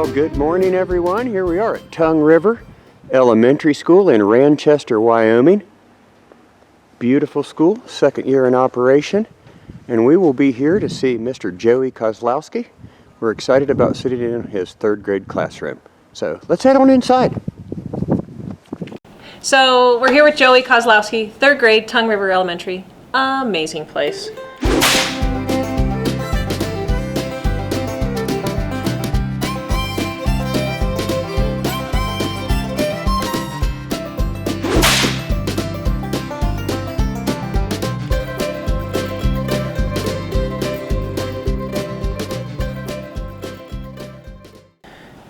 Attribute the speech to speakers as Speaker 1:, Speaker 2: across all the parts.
Speaker 1: Well, good morning, everyone. Here we are at Tongue River Elementary School in Ranchester, Wyoming. Beautiful school, second year in operation. And we will be here to see Mr. Joey Kozlowski. We're excited about sitting in his third grade classroom. So let's head on inside.
Speaker 2: So we're here with Joey Kozlowski, third grade, Tongue River Elementary. Amazing place.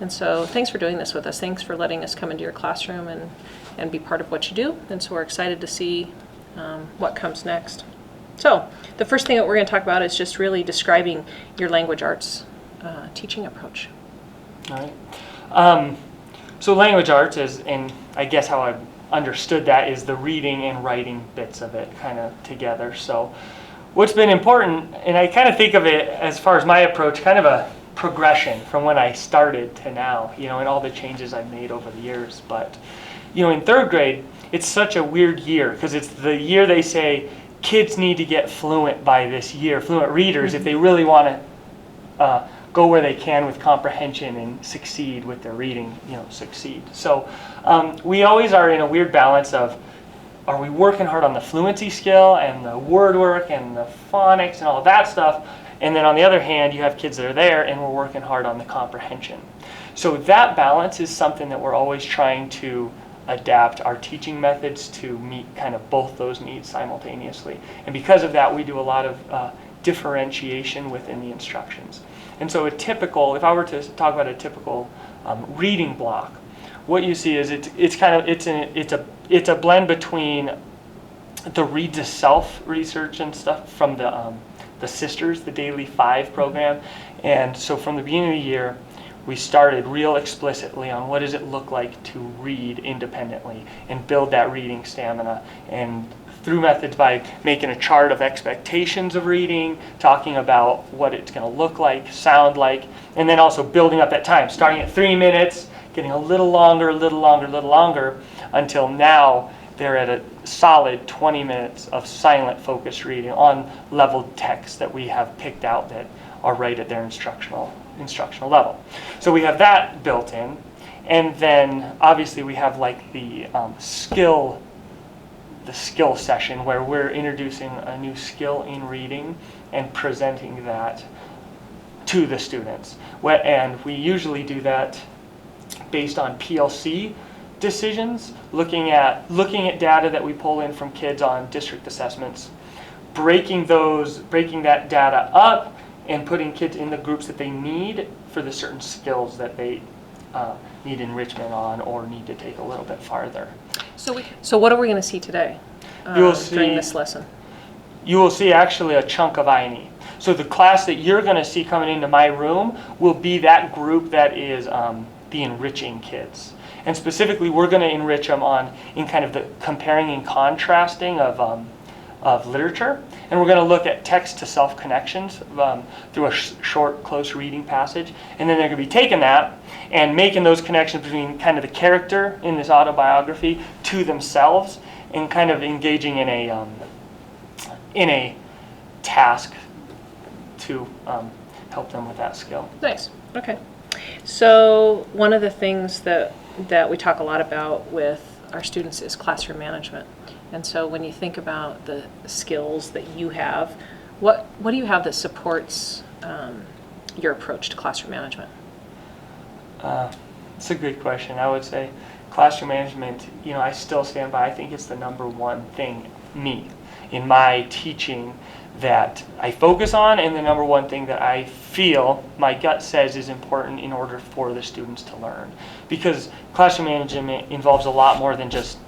Speaker 2: And so thanks for doing this with us. Thanks for letting us come into your classroom and be part of what you do. And so we're excited to see what comes next. So the first thing that we're going to talk about is just really describing your language arts teaching approach.
Speaker 3: All right. So language arts is, and I guess how I've understood that is the reading and writing bits of it kind of together. So what's been important, and I kind of think of it as far as my approach, kind of a progression from when I started to now, and all the changes I've made over the years. But, in third grade, it's such a weird year because it's the year they say kids need to get fluent by this year, fluent readers, if they really want to go where they can with comprehension and succeed with their reading, succeed. So we always are in a weird balance of, are we working hard on the fluency skill and the word work and the phonics and all that stuff? And then on the other hand, you have kids that are there and we're working hard on the comprehension. So that balance is something that we're always trying to adapt our teaching methods to meet kind of both those needs simultaneously. And because of that, we do a lot of differentiation within the instructions. And so if I were to talk about a typical reading block, what you see is it's a blend between the read to self research and stuff from the Sisters, the Daily 5 program. And so from the beginning of the year, we started real explicitly on what does it look like to read independently and build that reading stamina. And through methods by making a chart of expectations of reading, talking about what it's going to look like, sound like, and then also building up that time, starting at 3 minutes, getting a little longer, until now they're at a solid 20 minutes of silent focused reading on leveled texts that we have picked out that are right at their instructional level. So we have that built in, and then obviously we have like the skill session where we're introducing a new skill in reading and presenting that to the students. And we usually do that based on PLC decisions, looking at data that we pull in from kids on district assessments, breaking that data up and putting kids in the groups that they need for the certain skills that they need enrichment on or need to take a little bit farther.
Speaker 2: So what are we going to see today during this lesson?
Speaker 3: You will see actually a chunk of INE. So the class that you're going to see coming into my room will be that group that is the enriching kids. And specifically, we're going to enrich them in kind of the comparing and contrasting of literature. And we're going to look at text-to-self connections through a short, close reading passage. And then they're going to be taking that and making those connections between kind of the character in this autobiography to themselves and kind of engaging in a task to help them with that skill.
Speaker 2: Nice. Okay. So one of the things that we talk a lot about with our students is classroom management. And so when you think about the skills that you have, what do you have that supports your approach to classroom management?
Speaker 3: It's a good question. I would say classroom management, I still stand by. I think it's the number one thing in my teaching that I focus on, and the number one thing that I feel my gut says is important in order for the students to learn. Because classroom management involves a lot more than just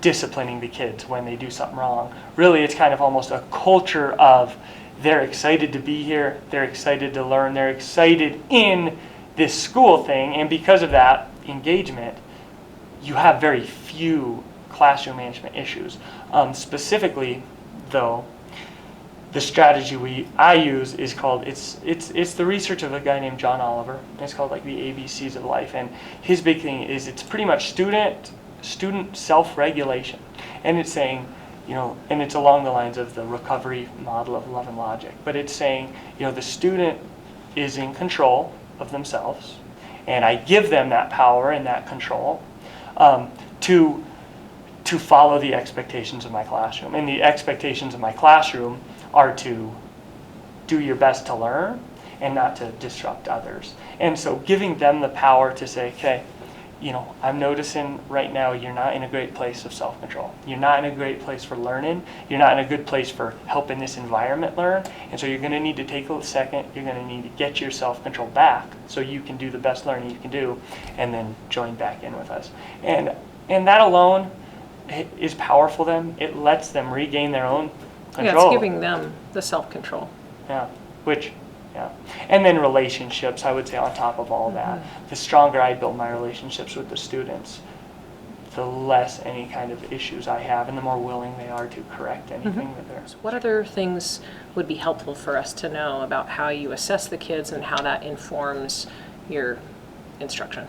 Speaker 3: disciplining the kids when they do something wrong. Really, it's kind of almost a culture of they're excited to be here, they're excited to learn, they're excited in this school thing, and because of that engagement, you have very few classroom management issues. Specifically, though, the strategy I use is called, it's the research of a guy named John Oliver. It's called like the ABCs of life, and his big thing is it's pretty much student self-regulation, and it's saying, and it's along the lines of the recovery model of love and logic, but it's saying, the student is in control of themselves, and I give them that power and that control to follow the expectations of my classroom. And the expectations of my classroom are to do your best to learn and not to disrupt others. And so giving them the power to say, okay, I'm noticing right now you're not in a great place of self-control. You're not in a great place for learning. You're not in a good place for helping this environment learn. And so you're going to need to take a second. You're going to need to get your self-control back so you can do the best learning you can do, and then join back in with us. And that alone is powerful then. It lets them regain their own control.
Speaker 2: Yeah, it's giving them the self-control.
Speaker 3: Yeah, and then relationships, I would say, on top of all that. The stronger I build my relationships with the students, the less any kind of issues I have, and the more willing they are to correct anything that they're...
Speaker 2: What other things would be helpful for us to know about how you assess the kids and how that informs your instruction?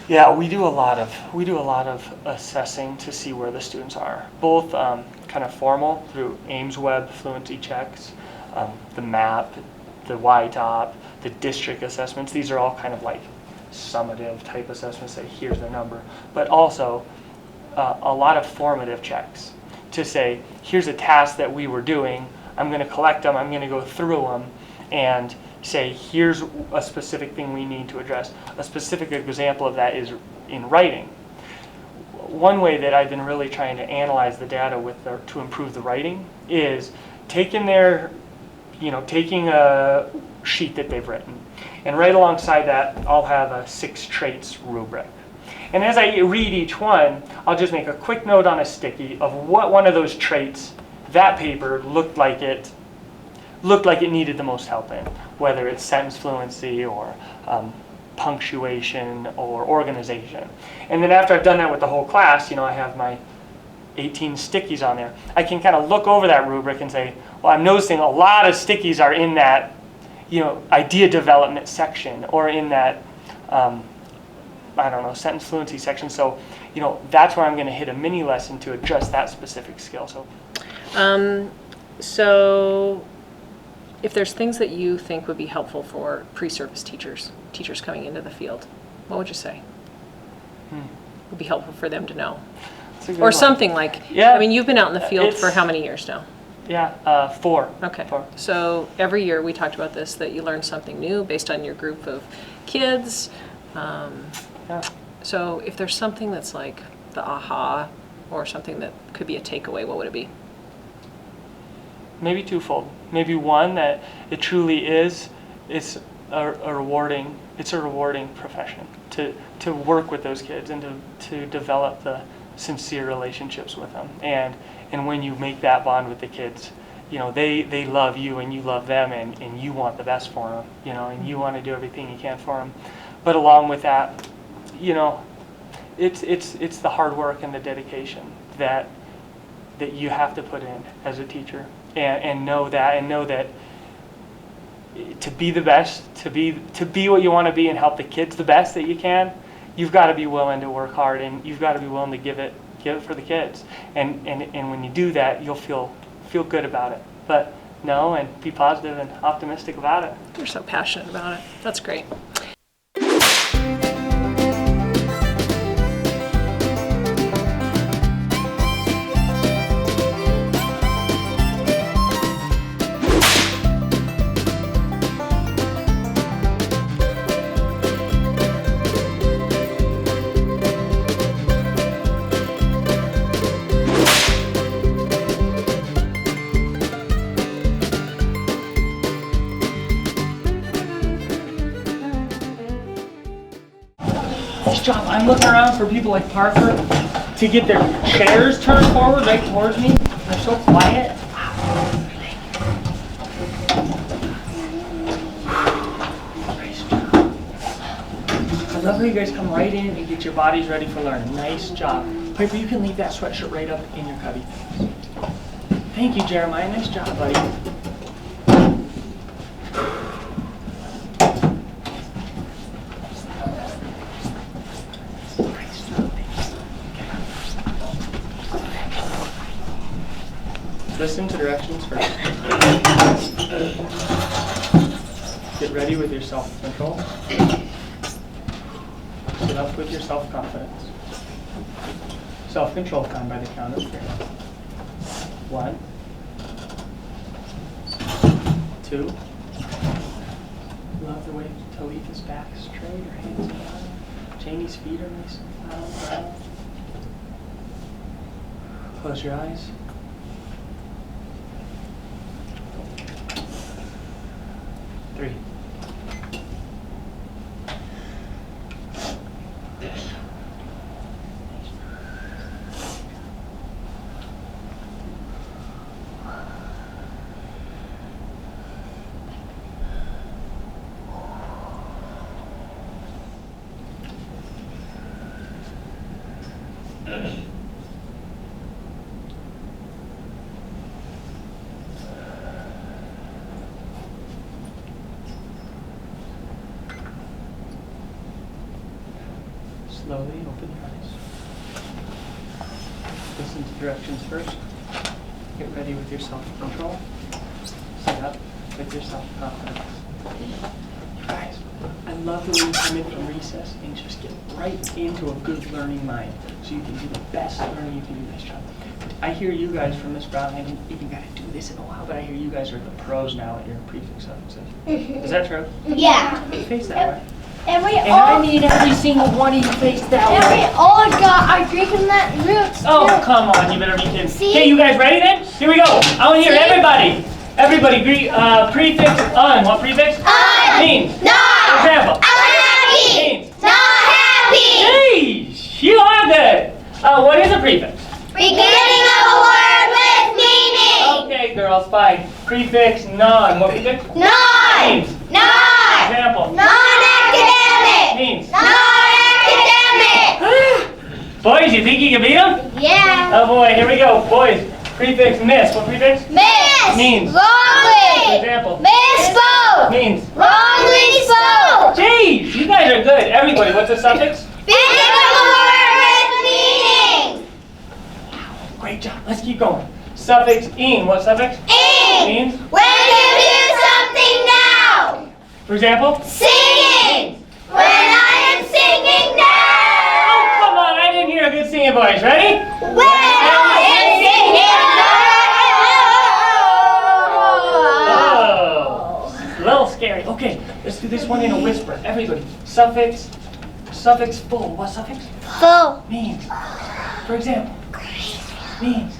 Speaker 3: Yeah, we do a lot of assessing to see where the students are, both kind of formal through Ames Web fluency checks, the MAP, the Y-TOP, the district assessments. These are all kind of like summative type assessments that here's the number, but also a lot of formative checks to say, here's a task that we were doing, I'm going to collect them, I'm going to go through them and say, here's a specific thing we need to address. A specific example of that is in writing. One way that I've been really trying to analyze the data to improve the writing is taking a sheet that they've written, and right alongside that I'll have a 6 traits rubric. And as I read each one, I'll just make a quick note on a sticky of what one of those traits, that paper looked like it needed the most help in, whether it's sentence fluency or punctuation or organization. And then after I've done that with the whole class, I have my 18 stickies on there. I can kind of look over that rubric and say, well, I'm noticing a lot of stickies are in that, idea development section, or in that, sentence fluency section. So, that's where I'm going to hit a mini lesson to address that specific skill.
Speaker 2: So if there's things that you think would be helpful for pre-service teachers coming into the field, what would you say would be helpful for them to know? Or something like, I mean, you've been out in the field for how many years now?
Speaker 3: Yeah, 4.
Speaker 2: Okay.
Speaker 3: 4.
Speaker 2: So every year we talked about this, that you learn something new based on your group of kids. So if there's something that's like the aha, or something that could be a takeaway, what would it be?
Speaker 3: Maybe twofold. Maybe one, that it truly is, it's a rewarding profession to work with those kids and to develop the sincere relationships with them. And when you make that bond with the kids, they love you and you love them, and you want the best for them, and you want to do everything you can for them. But along with that, it's the hard work and the dedication that you have to put in as a teacher, and know that to be the best, to be what you want to be and help the kids the best that you can, you've got to be willing to work hard, and you've got to be willing to give it for the kids. And when you do that, you'll feel good about it. But and be positive and optimistic about it.
Speaker 2: You're so passionate about it. That's great.
Speaker 3: Job. I'm looking around for people like Parker to get their chairs turned forward right towards me. They're so quiet. Nice job. I love how you guys come right in and get your bodies ready for learning. Nice job. Piper, you can leave that sweatshirt right up in your cubby. Thank you, Jeremiah. Nice job, buddy. Listen to directions first. Get ready with your self-control. Sit up with your self-confidence. Self-control time by the count of 3. 1, 2. Love the way Talitha's back is straight, her hands down. Janie's feet are nice and flat. Close your eyes. Three. Slowly open your eyes. Listen to directions first. Get ready with your self-control. Sit up with your self-confidence. Guys, I love the way you come in from recess and just get right into a good learning mind so you can do the best learning you can do this job. I hear you guys from Miss Brown, I haven't even got to do this in a while, but I hear you guys are the pros now at your prefix suffixes. Is that true?
Speaker 4: Yeah.
Speaker 3: Face that way.
Speaker 4: And we
Speaker 3: And
Speaker 4: all,
Speaker 3: I need every single one of you face that
Speaker 4: and
Speaker 3: way.
Speaker 4: we all got our Greek and Latin roots.
Speaker 3: Oh,
Speaker 4: too.
Speaker 3: come on, you better be kidding.
Speaker 4: See?
Speaker 3: Okay, you guys ready then? Here we go. I want to hear
Speaker 4: See?
Speaker 3: everybody. Everybody, prefix un. What prefix?
Speaker 4: Un.
Speaker 3: Means.
Speaker 4: Not.
Speaker 3: Example.
Speaker 4: Unhappy.
Speaker 3: Means.
Speaker 4: Not happy.
Speaker 3: Jeez, you are good. What is a prefix?
Speaker 4: Beginning of a word with meaning.
Speaker 3: Okay, girls, fine. Prefix non. What prefix?
Speaker 4: Non.
Speaker 3: Means.
Speaker 4: Non.
Speaker 3: Example.
Speaker 4: Non-academic.
Speaker 3: Means.
Speaker 4: Non-academic.
Speaker 3: Boys, you think you can beat them?
Speaker 4: Yeah.
Speaker 3: Oh boy, here we go. Boys, prefix miss. What prefix?
Speaker 4: Miss.
Speaker 3: Means.
Speaker 4: Wrongly.
Speaker 3: Example.
Speaker 4: Misspoke.
Speaker 3: Means.
Speaker 4: Wrongly spoke.
Speaker 3: Jeez, you guys are good. Everybody, what's the suffix?
Speaker 4: Beginning of a word with meaning.
Speaker 3: Great job. Let's keep going. Suffix ing. What suffix?
Speaker 4: Ing.
Speaker 3: Means.
Speaker 4: When you do something now.
Speaker 3: For example?
Speaker 4: Singing. When I am singing
Speaker 3: Oh,
Speaker 4: now.
Speaker 3: come on. I didn't hear a good singing voice. Ready?
Speaker 4: When I am singing now.
Speaker 3: Oh. A little scary. Okay, let's do this one in a whisper. Everybody. Suffix full. What suffix?
Speaker 4: Full.
Speaker 3: Means. For example. Means.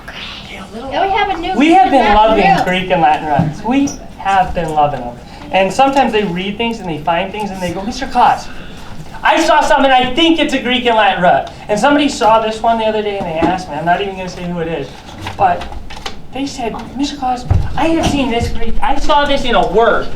Speaker 3: Okay, a little.
Speaker 4: Now we have a new.
Speaker 3: We have been loving
Speaker 4: Latin
Speaker 3: Greek and Latin rhymes. We have been loving them. And sometimes they read things and they find things and they go, Mr. Kotz, I saw something, I think it's a Greek and Latin root. And somebody saw this one the other day and they asked me, I'm not even going to say who it is, but they said, Mr. Kotz, I have seen this Greek, I saw this in a word.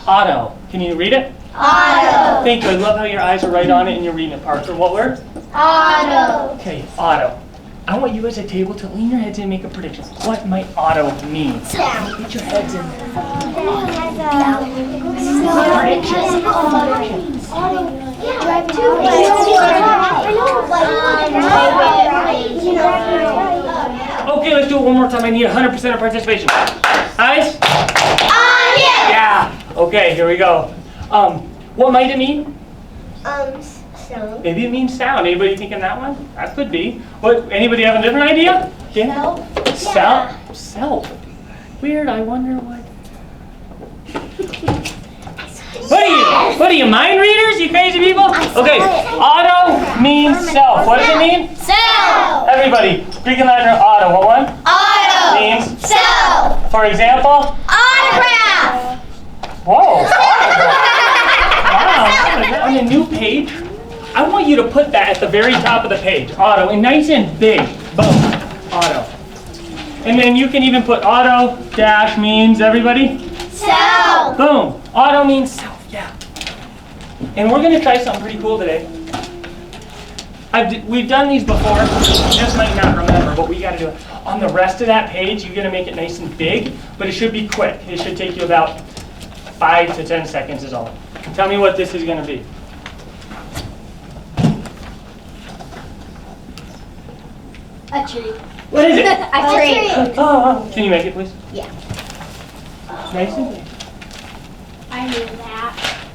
Speaker 3: Auto. Can you read it?
Speaker 4: Auto.
Speaker 3: Thank you. I love how your eyes are right on it and you're reading it. Parker, what word?
Speaker 4: Auto.
Speaker 3: Okay, auto. I want you as a table to lean your heads in and make a prediction. What might auto mean?
Speaker 4: Sound.
Speaker 3: Get your heads in there.
Speaker 4: Drive to.
Speaker 3: Okay, let's do it one more time. I need 100% of participation. Eyes?
Speaker 4: On you.
Speaker 3: Yeah. Okay, here we go. What might it mean?
Speaker 4: Sound.
Speaker 3: Maybe it means sound. Anybody thinking that one? That could be. What? Anybody have a different idea? Yeah. Self. Self. Weird. I wonder what. What are you, mind readers? You crazy people? Okay. Auto means self. What does it mean?
Speaker 4: Self.
Speaker 3: Everybody, Greek and Latin are auto. What one?
Speaker 4: Auto.
Speaker 3: Means?
Speaker 4: Self.
Speaker 3: For example?
Speaker 4: Autograph.
Speaker 3: Whoa. Wow. On a new page, I want you to put that at the very top of the page. Auto, and nice and big. Boom. Auto. And then you can even put auto dash means everybody.
Speaker 4: Self.
Speaker 3: Boom. Auto means self. Yeah. And we're going to try something pretty cool today. We've done these before. You just might not remember, but we got to do it. On the rest of that page, you're going to make it nice and big, but it should be quick. It should take you about 5 to 10 seconds is all. Tell me what this is going to be.
Speaker 4: A tree.
Speaker 3: What is it?
Speaker 4: A tree.
Speaker 3: Oh, can you make it, please?
Speaker 4: Yeah.
Speaker 3: Nice and big.
Speaker 4: I knew that.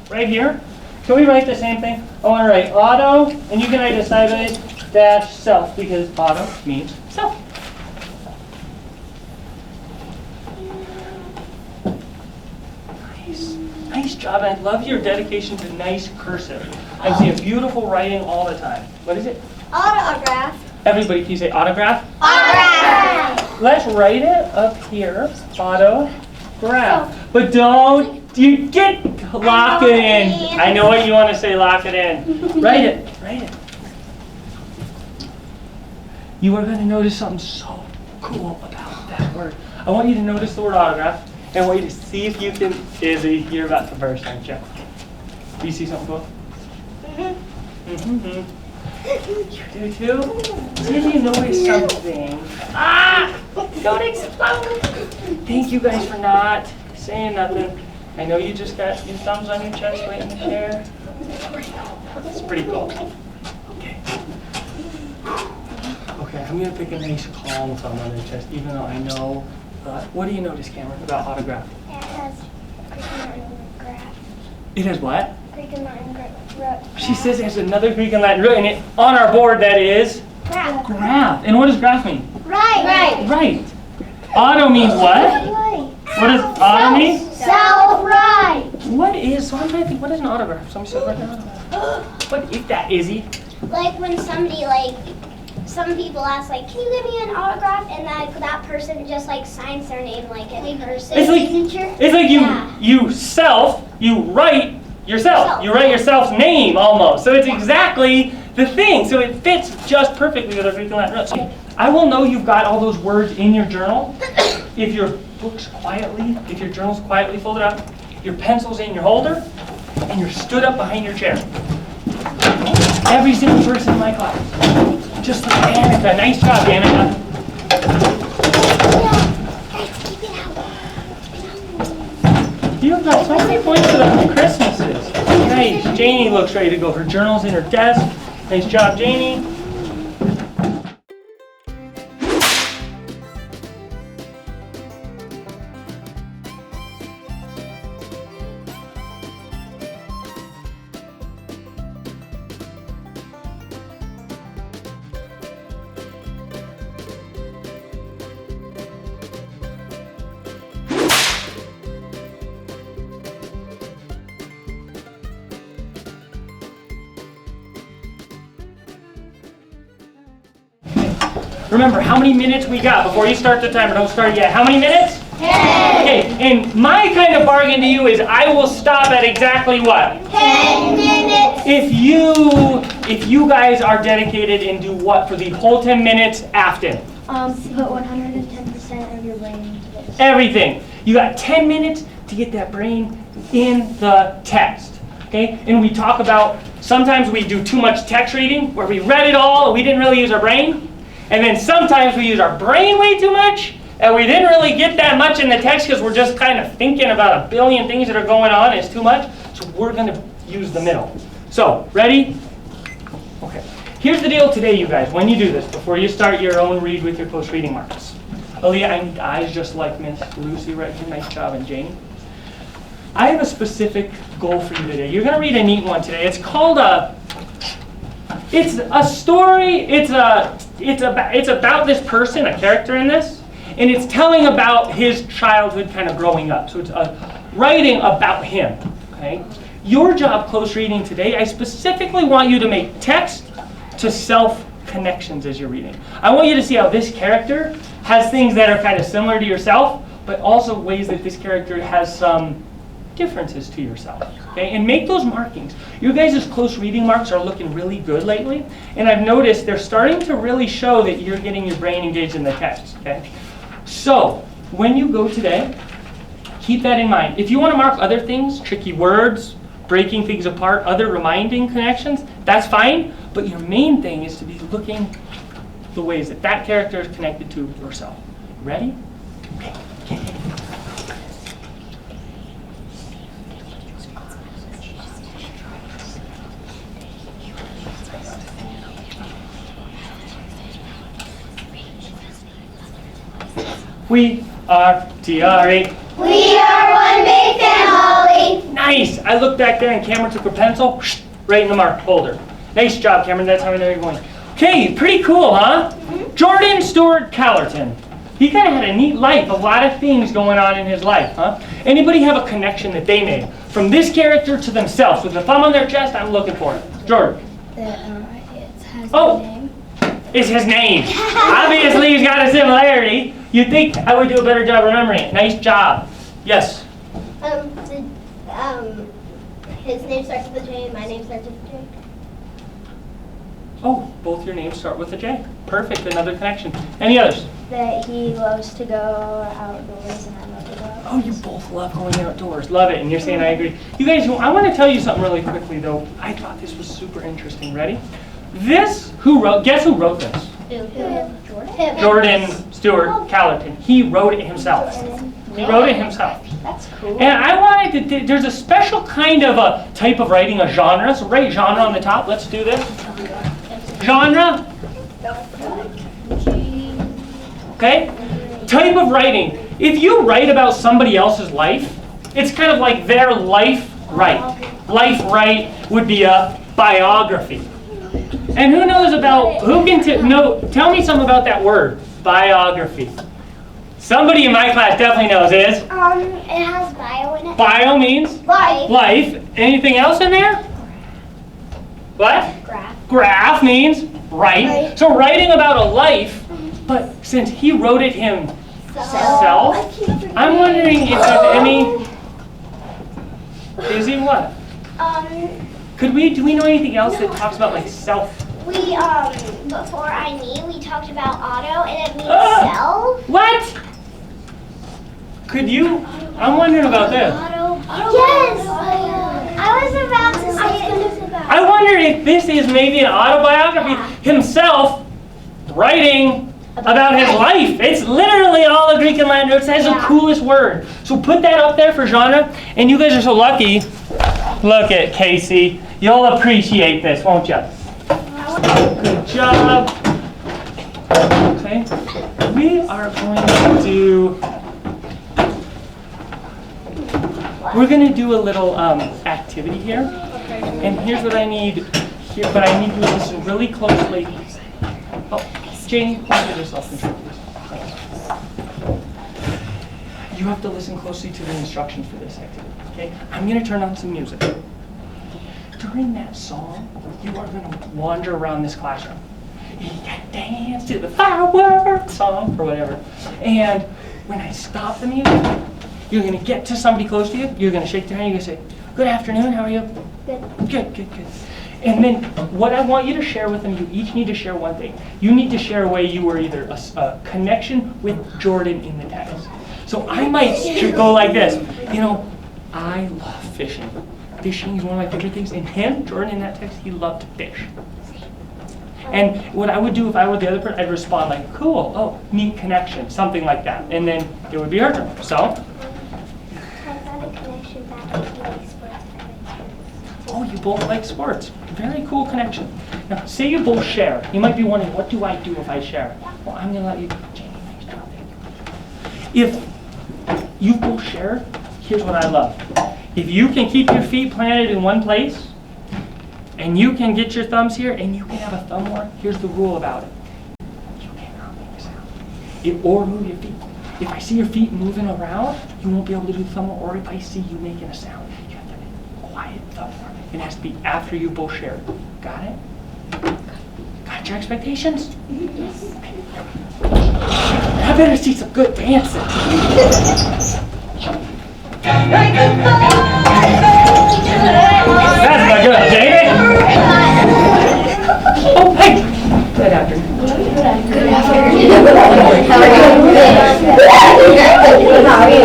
Speaker 3: Right here. Can we write the same thing? I want to write auto, and you can write a sideways dash self, because auto means self. Nice. Nice job. I love your dedication to nice cursive. I see a beautiful writing all the time. What is it?
Speaker 4: Autograph.
Speaker 3: Everybody, can you say autograph?
Speaker 4: Autograph.
Speaker 3: Let's write it up here. Autograph. But don't you lock it in. I know what you want to say, lock it in. Write it. Write it. You are going to notice something so cool about that word. I want you to notice the word autograph, and I want you to see if you can, Izzy, you're about to burst, aren't you? Do you see something cool? Mm-hmm. You do too? See if you notice something. Ah! Don't explode! Thank you guys for not saying nothing. I know you just got your thumbs on your chest waiting to share. It's pretty cool. Okay. Okay, I'm going to pick a nice calm thumb on your chest, even though I know. What do you notice, Cameron, about autograph?
Speaker 4: It has Greek and Latin graph.
Speaker 3: It has what?
Speaker 4: Greek and Latin graph.
Speaker 3: She says it has another Greek and Latin root, and it, on our board that is
Speaker 4: Graph.
Speaker 3: graph. And what does graph mean?
Speaker 4: Right.
Speaker 3: Right. Auto means what? What does auto mean?
Speaker 4: Self-right.
Speaker 3: What is, so I'm trying to think, what is an autograph? Somebody said right now. What is that, Izzy?
Speaker 4: Like when somebody some people ask can you give me an autograph, and that person just signs their name in cursive signature.
Speaker 3: It's like you write yourself. You write yourself's name almost. So it's exactly the thing. So it fits just perfectly with our Greek and Latin roots. So I will know you've got all those words in your journal if your if your journal's quietly folded up, your pencil's in your holder, and you're stood up behind your chair. Every single person in my class. Just like Danica. Nice job, Danica. You've got so many points for the Christmases. Nice. Janie looks ready to go. Her journal's in her desk. Nice job, Janie. Remember how many minutes we got before you start the timer. Don't start yet. How many minutes? 10. Okay, and my kind of bargain to you is I will stop at exactly what?
Speaker 4: 10 minutes.
Speaker 3: If you guys are dedicated and do what for the whole 10 minutes after?
Speaker 4: Put 110% of your brain into this.
Speaker 3: Everything. You got 10 minutes to get that brain in the text. Okay? And we talk about, sometimes we do too much text reading where we read it all and we didn't really use our brain. And then sometimes we use our brain way too much, and we didn't really get that much in the text because we're just kind of thinking about a billion things that are going on. It's too much. So we're going to use the middle. So, ready? Okay. Here's the deal today, you guys. When you do this, before you start your own read with your close reading marks. Aaliyah, I need eyes just like Miss Lucy right here. Nice job, and Jane. I have a specific goal for you today. You're going to read a neat one today. It's called it's a story. It's about this person, a character in this, and it's telling about his childhood kind of growing up. So it's writing about him, okay? Your job, close reading today, I specifically want you to make text to self connections as you're reading. I want you to see how this character has things that are kind of similar to yourself, but also ways that this character has some differences to yourself, okay? And make those markings. You guys' close reading marks are looking really good lately, and I've noticed they're starting to really show that you're getting your brain engaged in the text, okay? So, when you go today, keep that in mind. If you want to mark other things, tricky words, breaking things apart, other reminding connections, that's fine. But your main thing is to be looking the ways that that character is connected to yourself. Ready? Okay. We are TRE.
Speaker 4: We are one big family.
Speaker 3: Nice. I looked back there and Cameron took her pencil, right in the mark folder. Nice job, Cameron. That's how I know you're going. Okay, pretty cool, huh? Jordan Stewart Callerton. He kind of had a neat life, a lot of things going on in his life, huh? Anybody have a connection that they made from this character to themselves? With the thumb on their chest, I'm looking for it. Jordan.
Speaker 5: It has
Speaker 3: Oh.
Speaker 5: a name.
Speaker 3: It's his name. Obviously, he's got a similarity. You'd think I would do a better job remembering it. Nice job. Yes.
Speaker 4: His name starts with a J and my name starts with a J.
Speaker 3: Oh, both your names start with a J. Perfect. Another connection. Any others?
Speaker 5: That he loves to go outdoors and I love to go outdoors.
Speaker 3: Oh, you both love going outdoors. Love it. And you're saying I agree. You guys, I want to tell you something really quickly, though. I thought this was super interesting. Ready? Guess who wrote this? Jordan Stewart Callerton. He wrote it himself. He wrote it himself.
Speaker 5: That's cool.
Speaker 3: And I wanted to, there's a special kind of a type of writing, a genre. So write genre on the top. Let's do this. Genre. Okay? Type of writing. If you write about somebody else's life, it's kind of like their life right. Life right would be a biography. And who knows about, who can tell me something about that word, biography. Somebody in my class definitely knows it is.
Speaker 4: It has bio in it.
Speaker 3: Bio means
Speaker 4: Life.
Speaker 3: life. Anything else in there? What?
Speaker 4: Graph.
Speaker 3: Graph means write.
Speaker 4: Right.
Speaker 3: So writing about a life, but since he wrote it himself, I'm wondering if there's any, is he what? Do we know anything else that talks about like self?
Speaker 4: We before I me we talked about auto and it means self.
Speaker 3: What? Could you? I'm wondering about this.
Speaker 4: Yes. I was about to say it.
Speaker 3: I wonder if this is maybe an autobiography, himself writing about his life. It's literally all the Greek and Latin roots. That's the coolest word. So put that up there for genre. And you guys are so lucky. Look at Casey. You'll appreciate this, won't you? Good job. Okay. We are going to do a little activity here. And here's what I need here, but I need you to listen really closely. Oh, Janie, look yourself. You have to listen closely to the instructions for this activity, okay? I'm going to turn on some music. During that song, you are going to wander around this classroom. You can dance to the fireworks song or whatever. And when I stop the music, you're going to get to somebody close to you. You're going to shake their hand. You're going to say, "Good afternoon, how are you?" Good. Good. And then what I want you to share with them, you each need to share one thing. You need to share a way you were either a connection with Jordan in the text. So I might go like this. You know, I love fishing. Fishing is one of my favorite things. And him, Jordan, in that text, he loved to fish. And what I would do if I were the other person, I'd respond like, "Cool, oh, neat connection," something like that. And then it would be her turn. So?
Speaker 4: I've got a connection back to like sports.
Speaker 3: Oh, you both like sports. Very cool connection. Now, say you both share. You might be wondering, what do I do if I share? Well, I'm going to let you, Jamie, nice job. If you both share, here's what I love. If you can keep your feet planted in one place, and you can get your thumbs here, and you can have a thumb war, here's the rule about it. You cannot make a sound. Or move your feet. If I see your feet moving around, you won't be able to do the thumb war, or if I see you making a sound, you have to make a quiet thumb war. It has to be after you both share. Got it? Got your expectations? Yes. I better see some good dancing. That's not good, Jamie. Oh, hey. Good afternoon.
Speaker 5: How are you?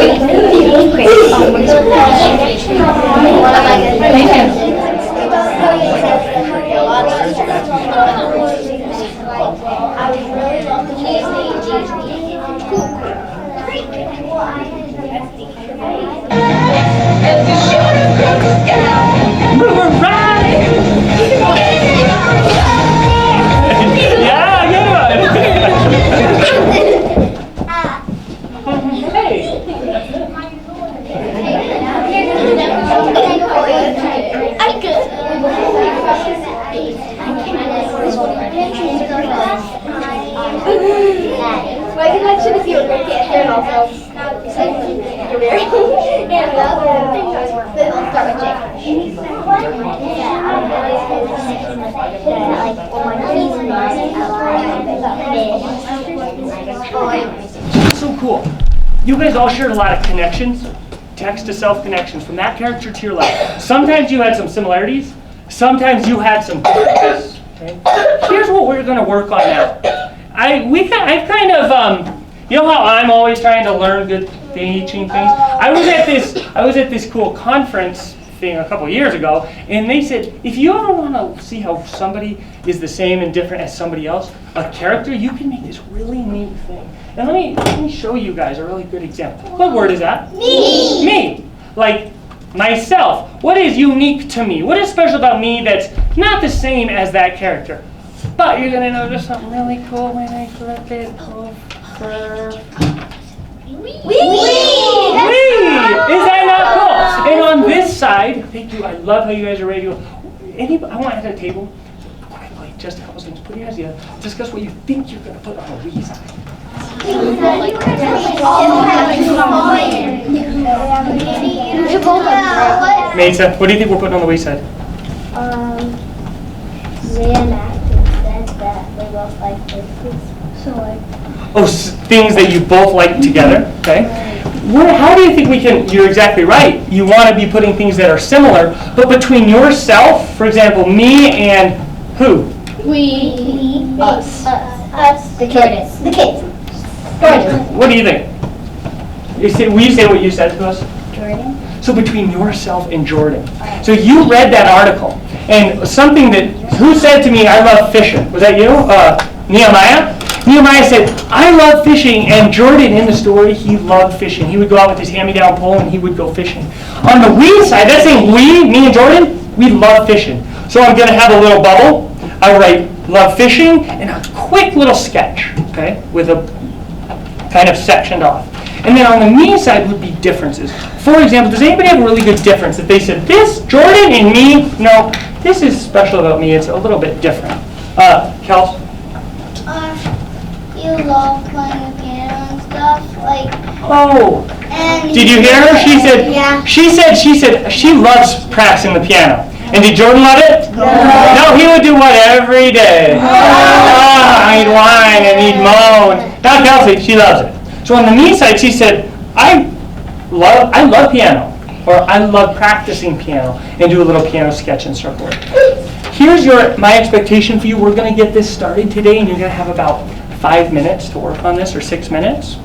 Speaker 5: My connection is you were great dancer and also you're very and the other thing I'll start with Jake.
Speaker 3: So cool. You guys all shared a lot of connections, text to self connections from that character to your life. Sometimes you had some similarities, sometimes you had some differences. Okay? Here's what we're going to work on now. I've kind of, you know how I'm always trying to learn good teaching things? I was at this cool conference thing a couple years ago, and they said, if you ever want to see how somebody is the same and different as somebody else, a character, you can make this really neat thing. And let me show you guys a really good example. What word is that? Me. Me. Like myself. What is unique to me? What is special about me that's not the same as that character? But you're gonna notice something really cool when I flip it over. Wee! Is that not cool? And on this side, thank you. I love how you guys are ready to go. I want at a table quickly, just to help us put your hands together. Discuss what you think you're gonna put on the Wii side. Mesa, what do you think we're putting on the Wii side?
Speaker 5: Reenacting things that we both like to. So like.
Speaker 3: Oh, things that you both like together, okay? How do you think we can, you're exactly right, you want to be putting things that are similar, but between yourself, for example, me and who?
Speaker 5: We. Us. The kids. The kids. Jordan.
Speaker 3: What do you think? Will you say what you said to us?
Speaker 5: Jordan.
Speaker 3: So between yourself and Jordan. So you read that article, and something that, who said to me, I love fishing? Was that you? Nehemiah? Nehemiah said, I love fishing, and Jordan in the story, he loved fishing. He would go out with his hand-me-down pole and he would go fishing. On the we side, that's saying we, me and Jordan, we love fishing. So I'm going to have a little bubble. I write love fishing and a quick little sketch, okay, with a kind of sectioned off. And then on the me side would be differences. For example, does anybody have a really good difference that they said, this, Jordan and me, no, this is special about me, it's a little bit different. Kels?
Speaker 4: You love playing the piano and stuff, like.
Speaker 3: Oh.
Speaker 4: And
Speaker 3: Did you hear her? She said.
Speaker 4: Yeah.
Speaker 3: She said she loves practicing the piano. And did Jordan love it? No. No, he would do what every day? He'd whine and he'd moan. Now Kelsey, she loves it. So on the me side, she said, I love piano, or I love practicing piano, and do a little piano sketch and circle it. Here's my expectation for you. We're going to get this started today, and you're going to have about 5 minutes to work on this, or 6 minutes.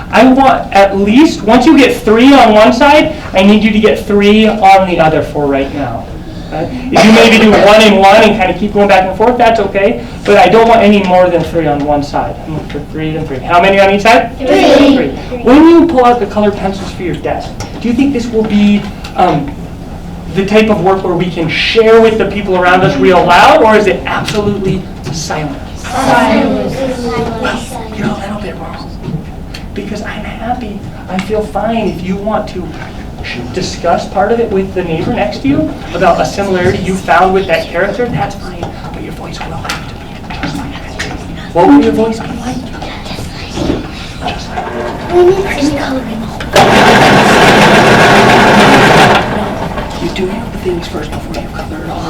Speaker 3: I want at least, once you get 3 on one side, I need you to get 3 on the other for right now. Okay? If you maybe do 1 and 1 and kind of keep going back and forth, that's okay. But I don't want any more than 3 on one side. I'm looking for 3 and 3. How many on each side? 3. When you pull out the colored pencils for your desk, do you think this will be the type of work where we can share with the people around us real loud, or is it absolutely silent? Well, you're a little bit wrong. Because I'm happy, I feel fine if you want to discuss part of it with the neighbor next to you about a similarity you found with that character, that's fine. But your voice will have to be just like that. What will your voice be like? Just like that. You do the things first before you color it all.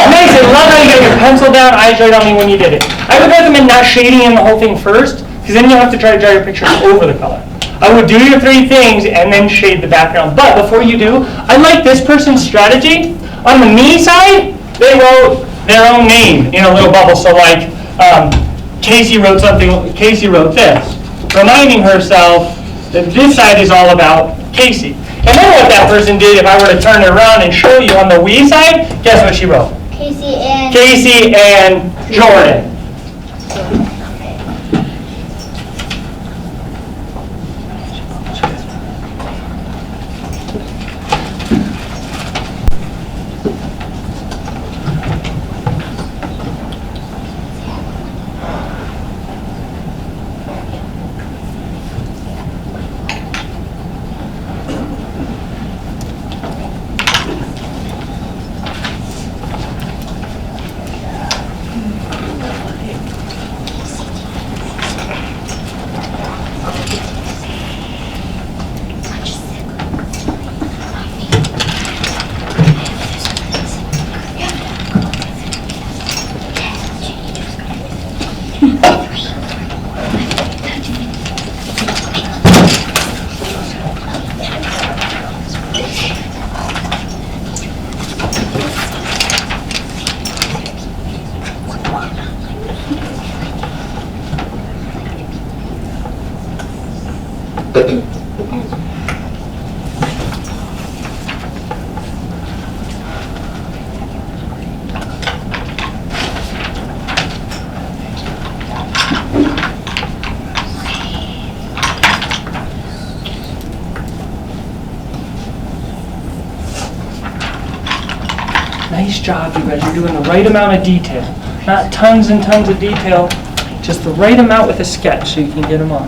Speaker 3: Amazing. Love how you got your pencil down, eyes right on me when you did it. I would recommend not shading in the whole thing first, because then you'll have to try to draw your picture over the color. I would do your 3 things and then shade the background. But before you do, I like this person's strategy. On the me side, they wrote their own name in a little bubble. So like Casey wrote something. Casey wrote this, reminding herself that this side is all about Casey. And then what that person did, if I were to turn it around and show you on the we side, guess what she wrote? Casey and Jordan. Nice job, you guys. You're doing the right amount of detail. Not tons and tons of detail, just the right amount with a sketch so you can get them on.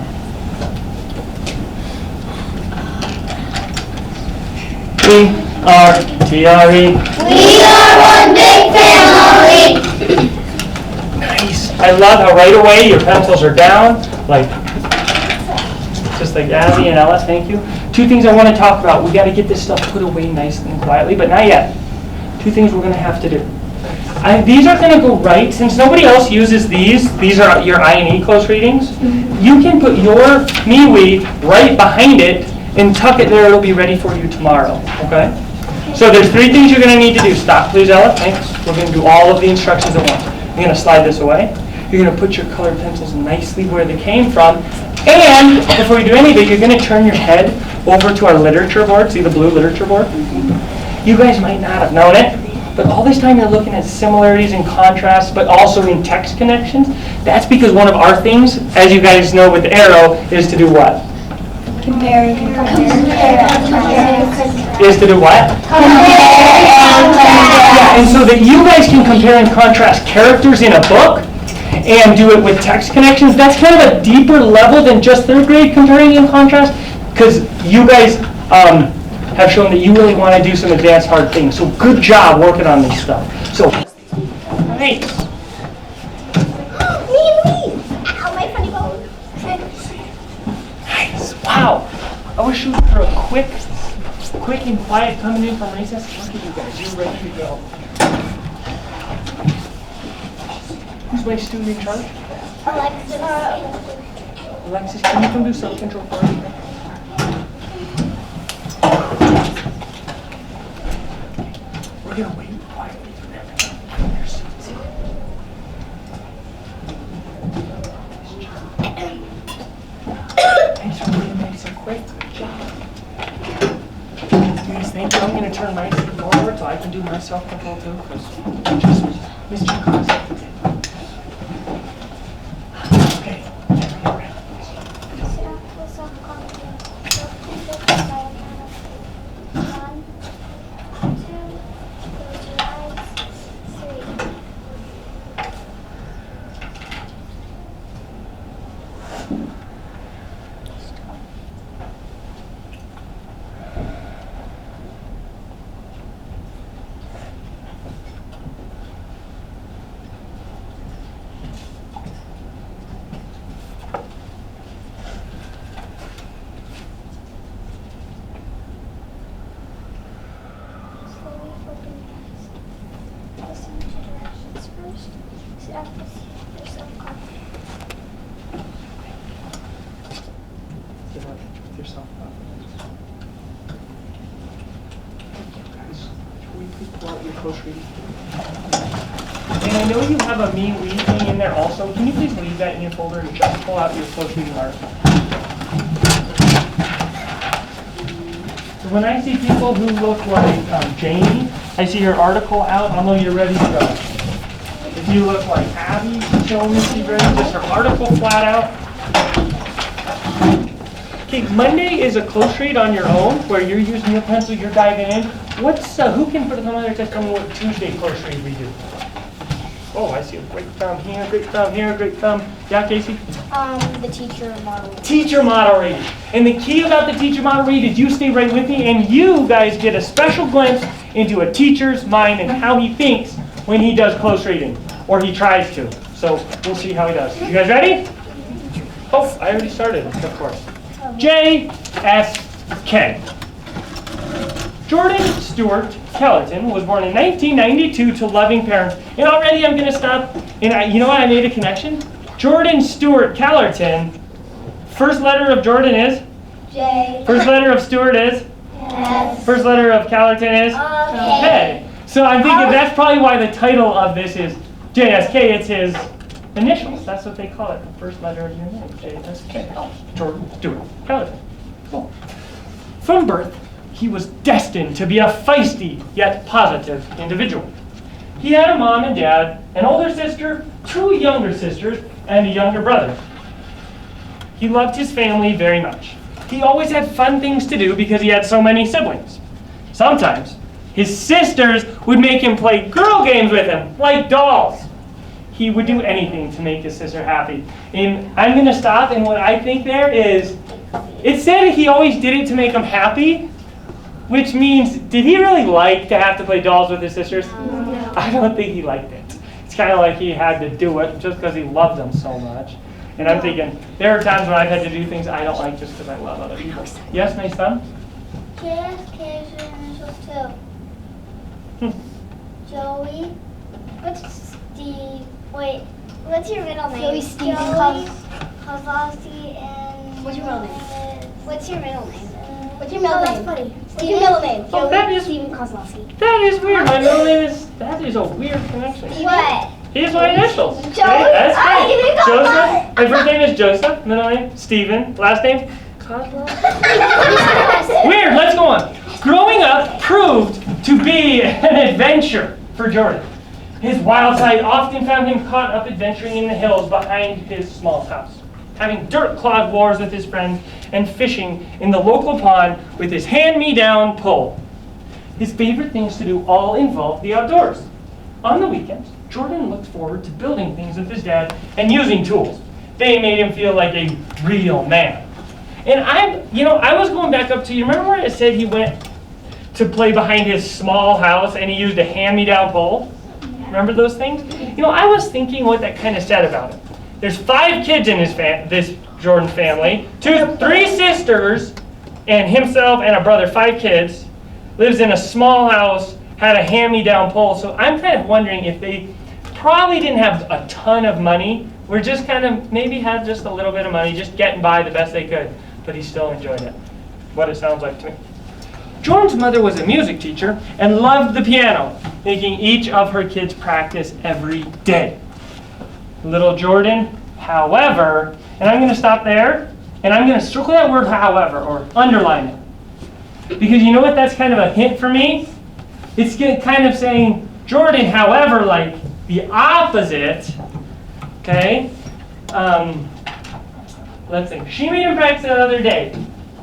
Speaker 3: P-R-T-R-E.
Speaker 4: We are one big family.
Speaker 3: Nice. I love how right away your pencils are down, like just like Abby and Ella. Thank you. Two things I want to talk about. We got to get this stuff put away nicely and quietly, but not yet. Two things we're going to have to do. These are going to go right. Since nobody else uses these are your I&E close readings. You can put your MeWe right behind it and tuck it there. It'll be ready for you tomorrow. Okay? So there's three things you're going to need to do. Stop, please, Ella. Thanks. We're going to do all of the instructions at once. You're going to slide this away. You're going to put your colored pencils nicely where they came from. And before you do any of it, you're going to turn your head over to our literature board. See the blue literature board? You guys might not have known it, but all this time you're looking at similarities and contrasts, but also in text connections. That's because one of our things, as you guys know with the arrow, is to do what?
Speaker 5: Compare.
Speaker 3: Is to do what? Yeah, and so that you guys can compare and contrast characters in a book and do it with text connections. That's kind of a deeper level than just third grade comparing and contrast, because you guys have shown that you really want to do some advanced hard things. So good job working on this stuff. So, nice.
Speaker 4: Me. Ow, my funny bone.
Speaker 3: Nice. Wow. I was shooting for a quick and quiet coming in from recess. Look at you guys. You're ready to go. Who's my student in charge?
Speaker 4: Alexis.
Speaker 3: Alexis, can you come do self-control for me? We're going to wait quietly for them to come in their seats. Thanks for being nice so quick. Good job. You guys think I'm going to turn my seat forward so I can do my self-control too? Because I just missed your concept. Okay. And I know you have a MeWe thing in there also. Can you please leave that in your folder and just pull out your close reading article? So when I see people who look like Jamie, I see your article out, I'll know you're ready to go. If you look like Abby, show me she's ready, just her article flat out. Okay, Monday is a close read on your own, where you're using your pencil, you're diving in. Who can put some other test tell me what Tuesday close read we do? Oh, I see a great thumb here, great thumb here, great thumb. Yeah, Casey?
Speaker 5: The teacher model.
Speaker 3: Teacher model read. And the key about the teacher model read is you stay right with me and you guys get a special glimpse into a teacher's mind and how he thinks when he does close reading, or he tries to. So we'll see how he does. You guys ready? Oh, I already started, of course. J.S.K. Jordan Stewart Kellerton was born in 1992 to loving parents. And already I'm going to stop. And you know what? I made a connection. Jordan Stewart Kellerton. First letter of Jordan is?
Speaker 5: J.
Speaker 3: First letter of Stewart is?
Speaker 5: S.
Speaker 3: First letter of Kellerton is?
Speaker 4: Okay.
Speaker 3: So I'm thinking that's probably why the title of this is JSK. It's his initials. That's what they call it. The first letter of your name. JSK. Jordan Stewart Kellerton. Cool. From birth, he was destined to be a feisty yet positive individual. He had a mom and dad, an older sister, 2 younger sisters, and a younger brother. He loved his family very much. He always had fun things to do because he had so many siblings. Sometimes His sisters would make him play girl games with him, like dolls. He would do anything to make his sister happy. And I'm going to stop, and what I think there is, it said he always did it to make him happy, which means, did he really like to have to play dolls with his sisters? No. I don't think he liked it. It's kind of like he had to do it just because he loved them so much. And I'm thinking, there are times when I've had to do things I don't like just because I love other people. Yes, my son?
Speaker 4: JFK's initials too. Joey. What's Steve? Wait, what's your middle name?
Speaker 5: Joey, Steve,
Speaker 4: Kozlowski, and
Speaker 5: What's your middle name?
Speaker 4: What's your middle name?
Speaker 5: What's your middle name?
Speaker 4: Funny.
Speaker 5: What's your middle name?
Speaker 3: Oh, that is-
Speaker 5: Steven Kozlowski.
Speaker 3: That is weird. My middle name is, that is a weird connection.
Speaker 4: What?
Speaker 3: Here's my initials.
Speaker 4: Joey?
Speaker 3: That's
Speaker 4: Oh, you
Speaker 3: great.
Speaker 4: got
Speaker 3: Joseph. My first name is Joseph. Middle name Stephen. Last name Kozlowski. Weird. Let's go on. Growing up proved to be an adventure for Jordan. His wild side often found him caught up adventuring in the hills behind his small house, having dirt-clogged wars with his friends, and fishing in the local pond with his hand-me-down pole. His favorite things to do all involved the outdoors. On the weekends, Jordan looked forward to building things with his dad and using tools. They made him feel like a real man. And I was going back up to, you remember where it said he went to play behind his small house and he used a hand-me-down pole? Remember those things? I was thinking what that kind of said about him. There's 5 kids in this Jordan family, 3 sisters, and himself and a brother, 5 kids, lives in a small house, had a hand-me-down pole. So I'm kind of wondering if they probably didn't have a ton of money. We're just kind of, maybe had just a little bit of money, just getting by the best they could. But he still enjoyed it. What it sounds like to me. Jordan's mother was a music teacher and loved the piano, making each of her kids practice every day. Little Jordan, however, and I'm going to stop there, and I'm going to circle that word however, or underline it. Because you know what, that's kind of a hint for me? It's kind of saying, Jordan, however, like the opposite, okay? Let's see, she made him practice another day.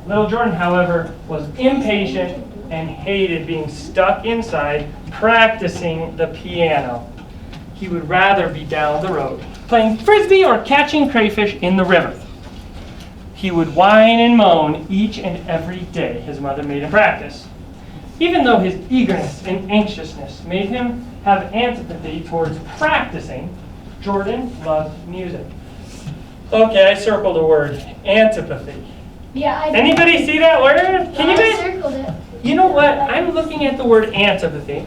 Speaker 3: Little Jordan, however, was impatient and hated being stuck inside practicing the piano. He would rather be down the road, playing frisbee or catching crayfish in the river. He would whine and moan each and every day his mother made him practice. Even though his eagerness and anxiousness made him have antipathy towards practicing, Jordan loved music. Okay, I circled a word, antipathy.
Speaker 5: Yeah,
Speaker 3: Anybody see that word? Can you guys?
Speaker 5: circled it.
Speaker 3: You know what? I'm looking at the word antipathy.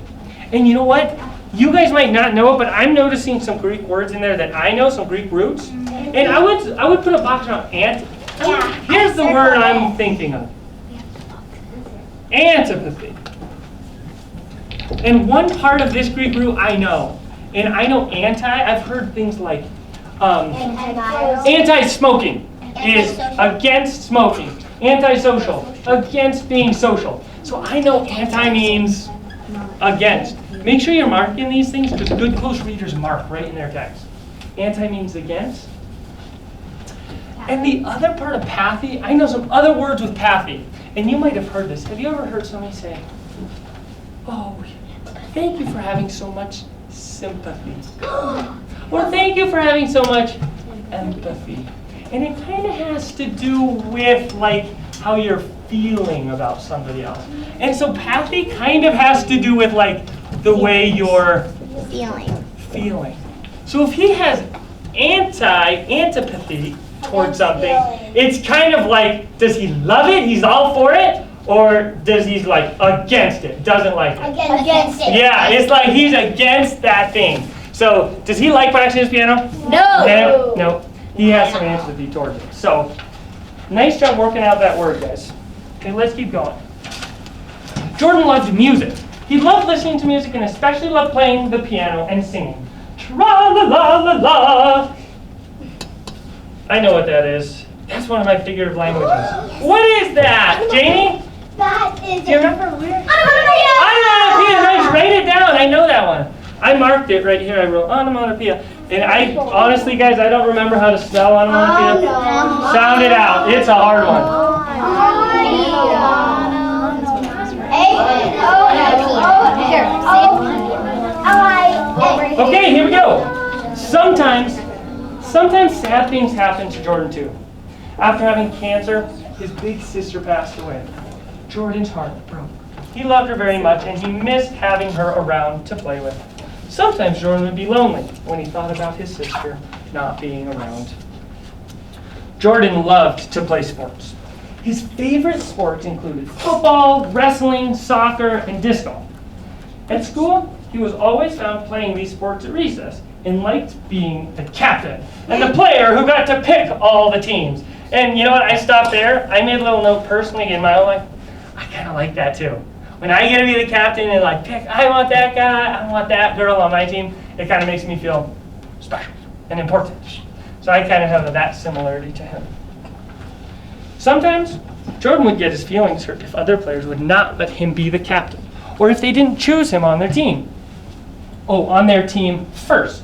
Speaker 3: And you know what? You guys might not know it, but I'm noticing some Greek words in there that I know, some Greek roots. And I would put a box around antipathy.
Speaker 4: Yeah.
Speaker 3: Here's the word I'm thinking of. Antipathy. And one part of this Greek root I know. And I know I've heard things like anti-smoking is against smoking. Antisocial, against being social. So I know anti means against. Make sure you're marking these things because good close readers mark right in their text. Anti means against. And the other part of pathy, I know some other words with pathy. And you might have heard this. Have you ever heard somebody say, oh, thank you for having so much sympathy. Or thank you for having so much empathy. And it kind of has to do with like how you're feeling about somebody else. And so pathy kind of has to do with like the way you're feeling. So if he has antipathy towards something, it's kind of like, does he love it? He's all for it? Or does he's like against it? Doesn't like it?
Speaker 4: Against it.
Speaker 3: Yeah, it's like he's against that thing. So does he like practicing his piano?
Speaker 5: No.
Speaker 3: No. He has some antipathy towards it. So nice job working out that word, guys. Okay, let's keep going. Jordan loved music. He loved listening to music and especially loved playing the piano and singing. Tra-la-la-la-la. I know what that is. That's one of my figurative languages. What is that, Jamie?
Speaker 4: That is
Speaker 3: Do you remember where?
Speaker 4: onomatopoeia.
Speaker 3: Nice. Write it down. I know that one. I marked it right here. I wrote onomatopoeia. And I, honestly, guys, I don't remember how to spell onomatopoeia. Sound it out. It's a hard one.
Speaker 4: A-O-N-O
Speaker 3: sometimes sad things happen to Jordan too. After having cancer, his big sister passed away. Jordan's heart broke. He loved her very much, and he missed having her around to play with. Sometimes Jordan would be lonely when he thought about his sister not being around. Jordan loved to play sports. His favorite sports included football, wrestling, soccer, and disc golf. At school, he was always found playing these sports at recess and liked being the captain and the player who got to pick all the teams. And you know what? I stopped there. I made a little note personally in my own life. I kind of like that too. When I get to be the captain and like pick, I want that guy, I want that girl on my team, it kind of makes me feel special and important. So I kind of have that similarity to him. Sometimes Jordan would get his feelings hurt if other players would not let him be the captain, or if they didn't choose him on their team. Oh, on their team first.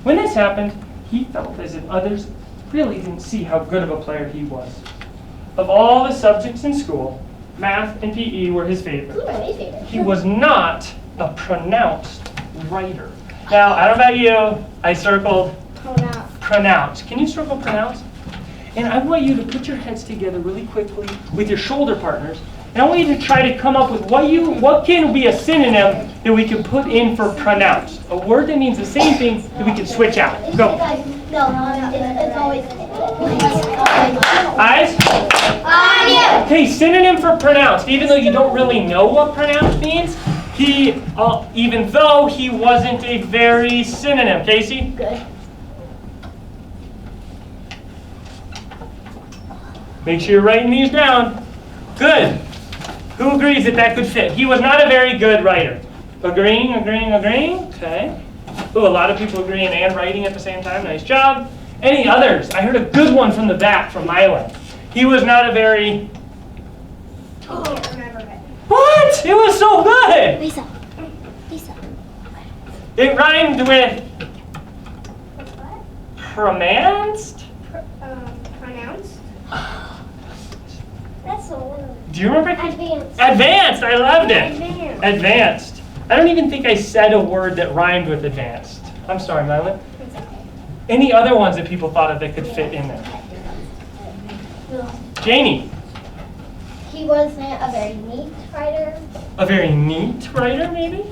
Speaker 3: When this happened, he felt as if others really didn't see how good of a player he was. Of all the subjects in school, math and PE were his favorite. He was not a pronounced writer. Now, I don't know about you, I circled pronounce. Can you circle pronounce? And I want you to put your heads together really quickly with your shoulder partners. And I want you to try to come up with what can be a synonym that we can put in for pronounced. A word that means the same thing that we can switch out. Go.
Speaker 5: It's always
Speaker 3: Eyes? Okay, synonym for pronounced. Even though you don't really know what pronounced means, even though he wasn't a very synonym. Casey?
Speaker 5: good.
Speaker 3: Make sure you're writing these down. Good. Who agrees that that could fit? He was not a very good writer. Agreeing. Okay. Ooh, a lot of people agreeing and writing at the same time. Nice job. Any others? I heard a good one from the back from Mylon. He was not a very...
Speaker 5: I can't remember it.
Speaker 3: What? It was so good.
Speaker 5: Lisa.
Speaker 3: It rhymed with pronounced.
Speaker 5: Pronounced? That's a word.
Speaker 3: Do you remember?
Speaker 5: Advanced.
Speaker 3: Advanced. I loved it.
Speaker 5: Advanced.
Speaker 3: Advanced. I don't even think I said a word that rhymed with advanced. I'm sorry, Mylon.
Speaker 5: It's okay.
Speaker 3: Any other ones that people thought of that could fit in there? Janie.
Speaker 5: He wasn't a very neat writer.
Speaker 3: A very neat writer, maybe?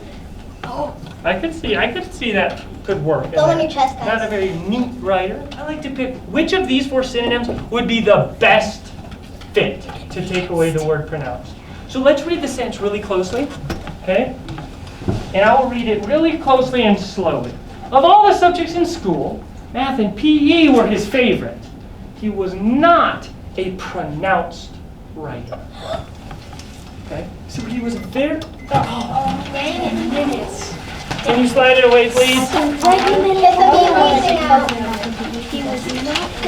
Speaker 5: Oh.
Speaker 3: I could see that could work.
Speaker 5: Go on your chest, guys.
Speaker 3: Not a very neat writer. I like to pick which of these 4 synonyms would be the best fit to take away the word pronounced. So let's read the sentence really closely, okay? And I will read it really closely and slowly. Of all the subjects in school, math and PE were his favorite. He was not a pronounced writer. Okay? So he was very... Oh,
Speaker 5: Minutes.
Speaker 3: can you slide it away, please?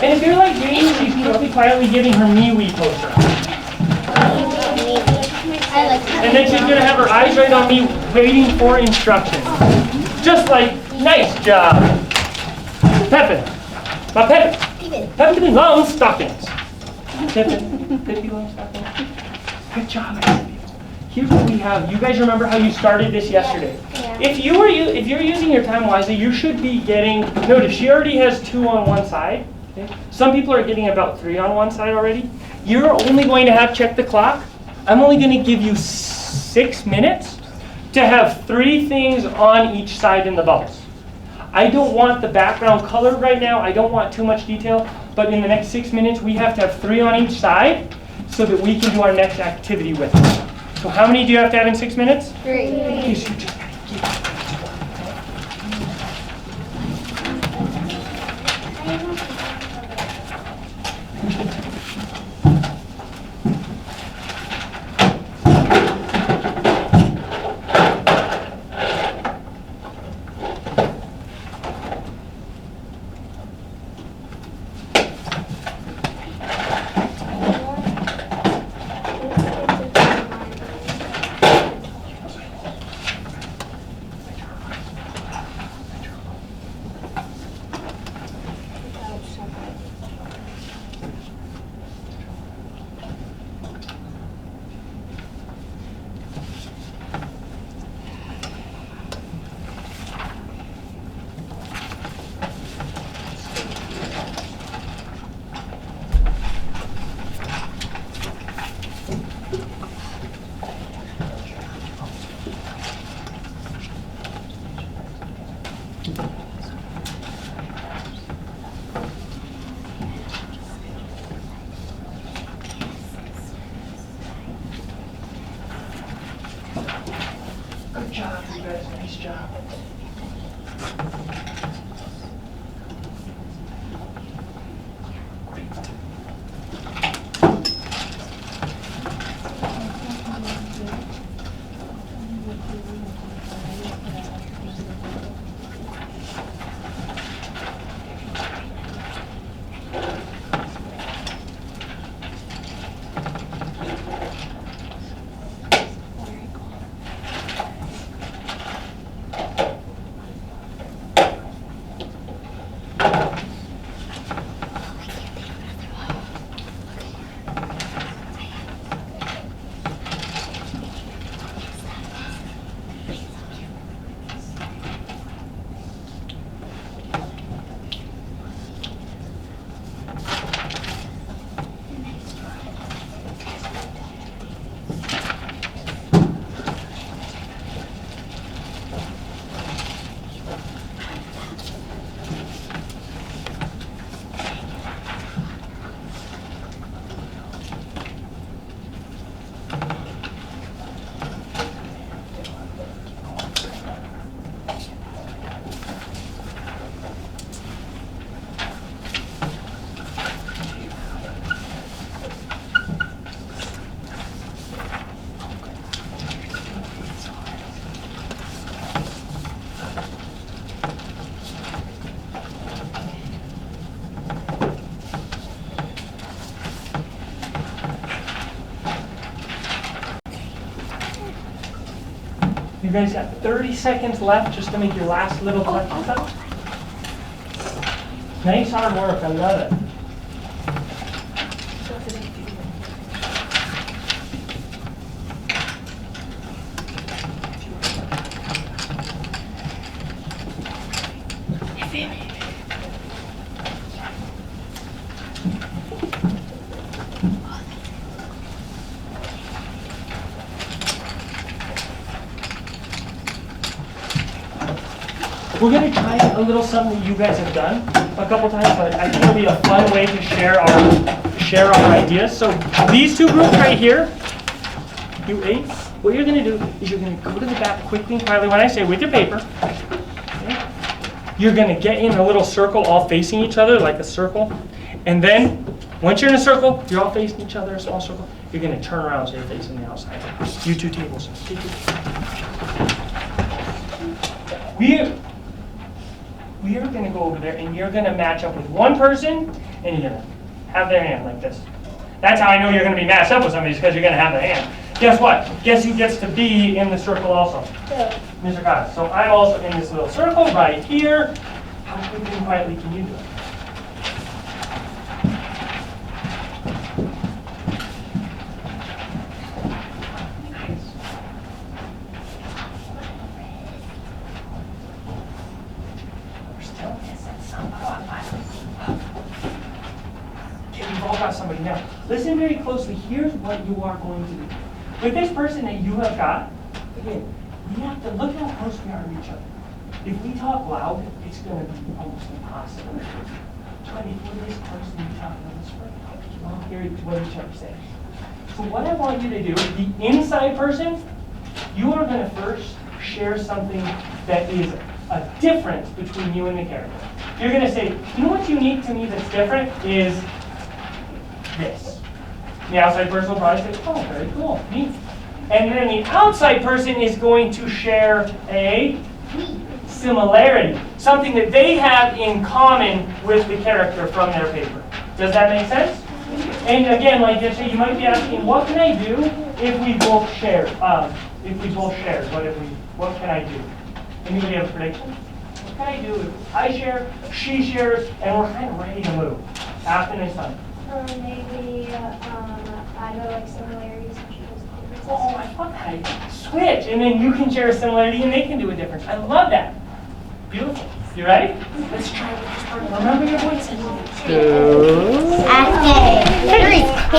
Speaker 3: And if you're like Jane, she's quickly, quietly giving her MeWe poster.
Speaker 5: I like that.
Speaker 3: And then she's going to have her eyes right on me, waiting for instructions. Just like, nice job. Pepin. My Pepin. Pepin long stockings. Pepin long stockings. Good job, everybody. Here's what we have. You guys remember how you started this yesterday?
Speaker 5: Yeah.
Speaker 3: If you're using your time wisely, you should be getting, notice she already has 2 on one side. Okay? Some people are getting about 3 on one side already. You're only going to have, check the clock. I'm only going to give you 6 minutes to have 3 things on each side in the bubbles. I don't want the background colored right now. I don't want too much detail. But in the next 6 minutes, we have to have 3 on each side so that we can do our next activity with it. So how many do you have to have in 6 minutes?
Speaker 5: 3.
Speaker 3: Okay, so you just gotta get job, you guys. Nice job. You guys got 30 seconds left just to make your last little touches up. Nice hard work, I love it. We're going to try a little something that you guys have done a couple times, but I think it'll be a fun way to share our ideas. So these two groups right here, you eight, what you're going to do is you're going to go to the back quickly and quietly when I say with your paper. Okay? You're going to get in a little circle all facing each other like a circle. And then once you're in a circle, you're all facing each other, a small circle. You're going to turn around so you're facing the outside. You two tables. We are going to go over there and you're going to match up with one person and you're going to have their hand like this. That's how I know you're going to be matched up with somebody, is because you're going to have their hand. Guess what? Guess who gets to be in the circle also? Mr. God. So I'm also in this little circle right here. How quickly and quietly can you do it? Somebody now. Listen very closely. Here's what you are going to do. With this person that you have got, again, we have to look how close we are to each other. If we talk loud, it's going to be almost impossible. Try to get this close to each other on this way. You won't hear what each other says. So what I want you to do, the inside person, you are going to first share something that is a difference between you and the character. You're going to say, you know what's unique to me that's different is this. The outside person will probably say, oh, very cool, neat. And then the outside person is going to share a similarity, something that they have in common with the character from their paper. Does that make sense? And again, like yesterday, you might be asking, what can I do if we both share? What can I do? Anybody have a prediction? What can I do if I share, she shares, and we're kind of ready to move? After next time.
Speaker 5: Maybe either like similarities and differences.
Speaker 3: Oh, I love that. Switch, and then you can share a similarity and they can do a difference. I love that. Beautiful. You ready? Let's try with this part. Remember your voices. 2.
Speaker 4: Afton. 3.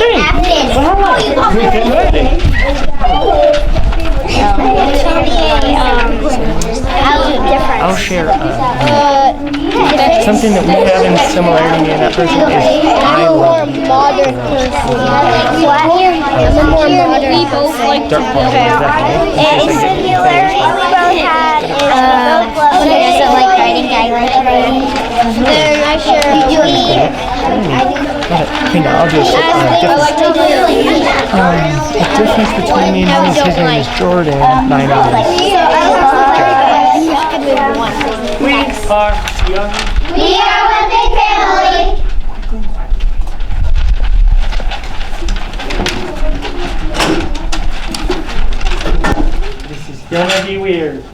Speaker 3: Hey,
Speaker 4: Afton.
Speaker 3: wow. Good learning.
Speaker 5: Different.
Speaker 3: I'll share. something that we have in similarity me and that person is I love you.
Speaker 5: Modern person. What? I'm a more modern person.
Speaker 3: Dark blonde, is that cool?
Speaker 4: And singularity we both had is we both love
Speaker 5: He doesn't like writing, I like writing. Then I sure do it.
Speaker 3: Okay, now I'll just the difference between me and him is his name is Jordan, mine is We are young.
Speaker 4: We are one big family.
Speaker 3: This is gonna be weird.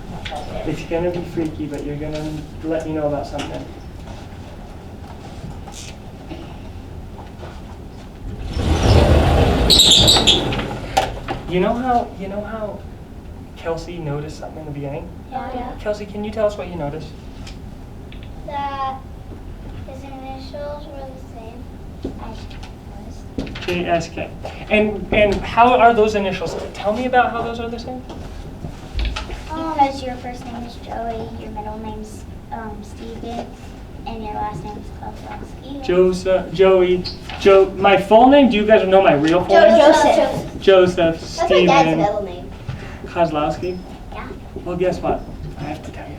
Speaker 3: It's gonna be freaky, but you're gonna let me know about something. You know how Kelsey noticed something in the beginning?
Speaker 4: Yeah.
Speaker 3: Kelsey, can you tell us what you noticed?
Speaker 4: That his initials were the same as hers.
Speaker 3: JSK. And how are those initials? Tell me about how those are the same.
Speaker 4: Because your first name is Joey, your middle name's Steven, and your last name is Kozlowski.
Speaker 3: Joseph, Joey, Joe. My full name. Do you guys know my real full name?
Speaker 4: Joseph.
Speaker 3: Joseph,
Speaker 5: That's my dad's
Speaker 3: Steven,
Speaker 5: middle name.
Speaker 3: Kozlowski.
Speaker 4: Yeah.
Speaker 3: Well, guess what? I have to tell you.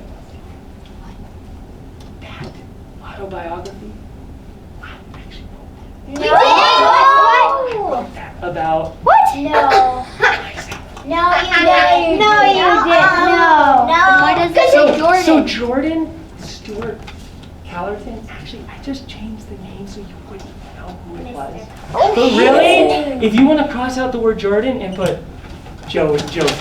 Speaker 3: That autobiography. I actually wrote that about
Speaker 4: What? No.
Speaker 3: myself.
Speaker 4: No, you didn't. No, you didn't. No.
Speaker 5: Why does it say Jordan?
Speaker 3: So Jordan Stewart Callerton. Actually, I just changed the name so you wouldn't know who it was. But really, if you want to cross out the word Jordan and put Joseph,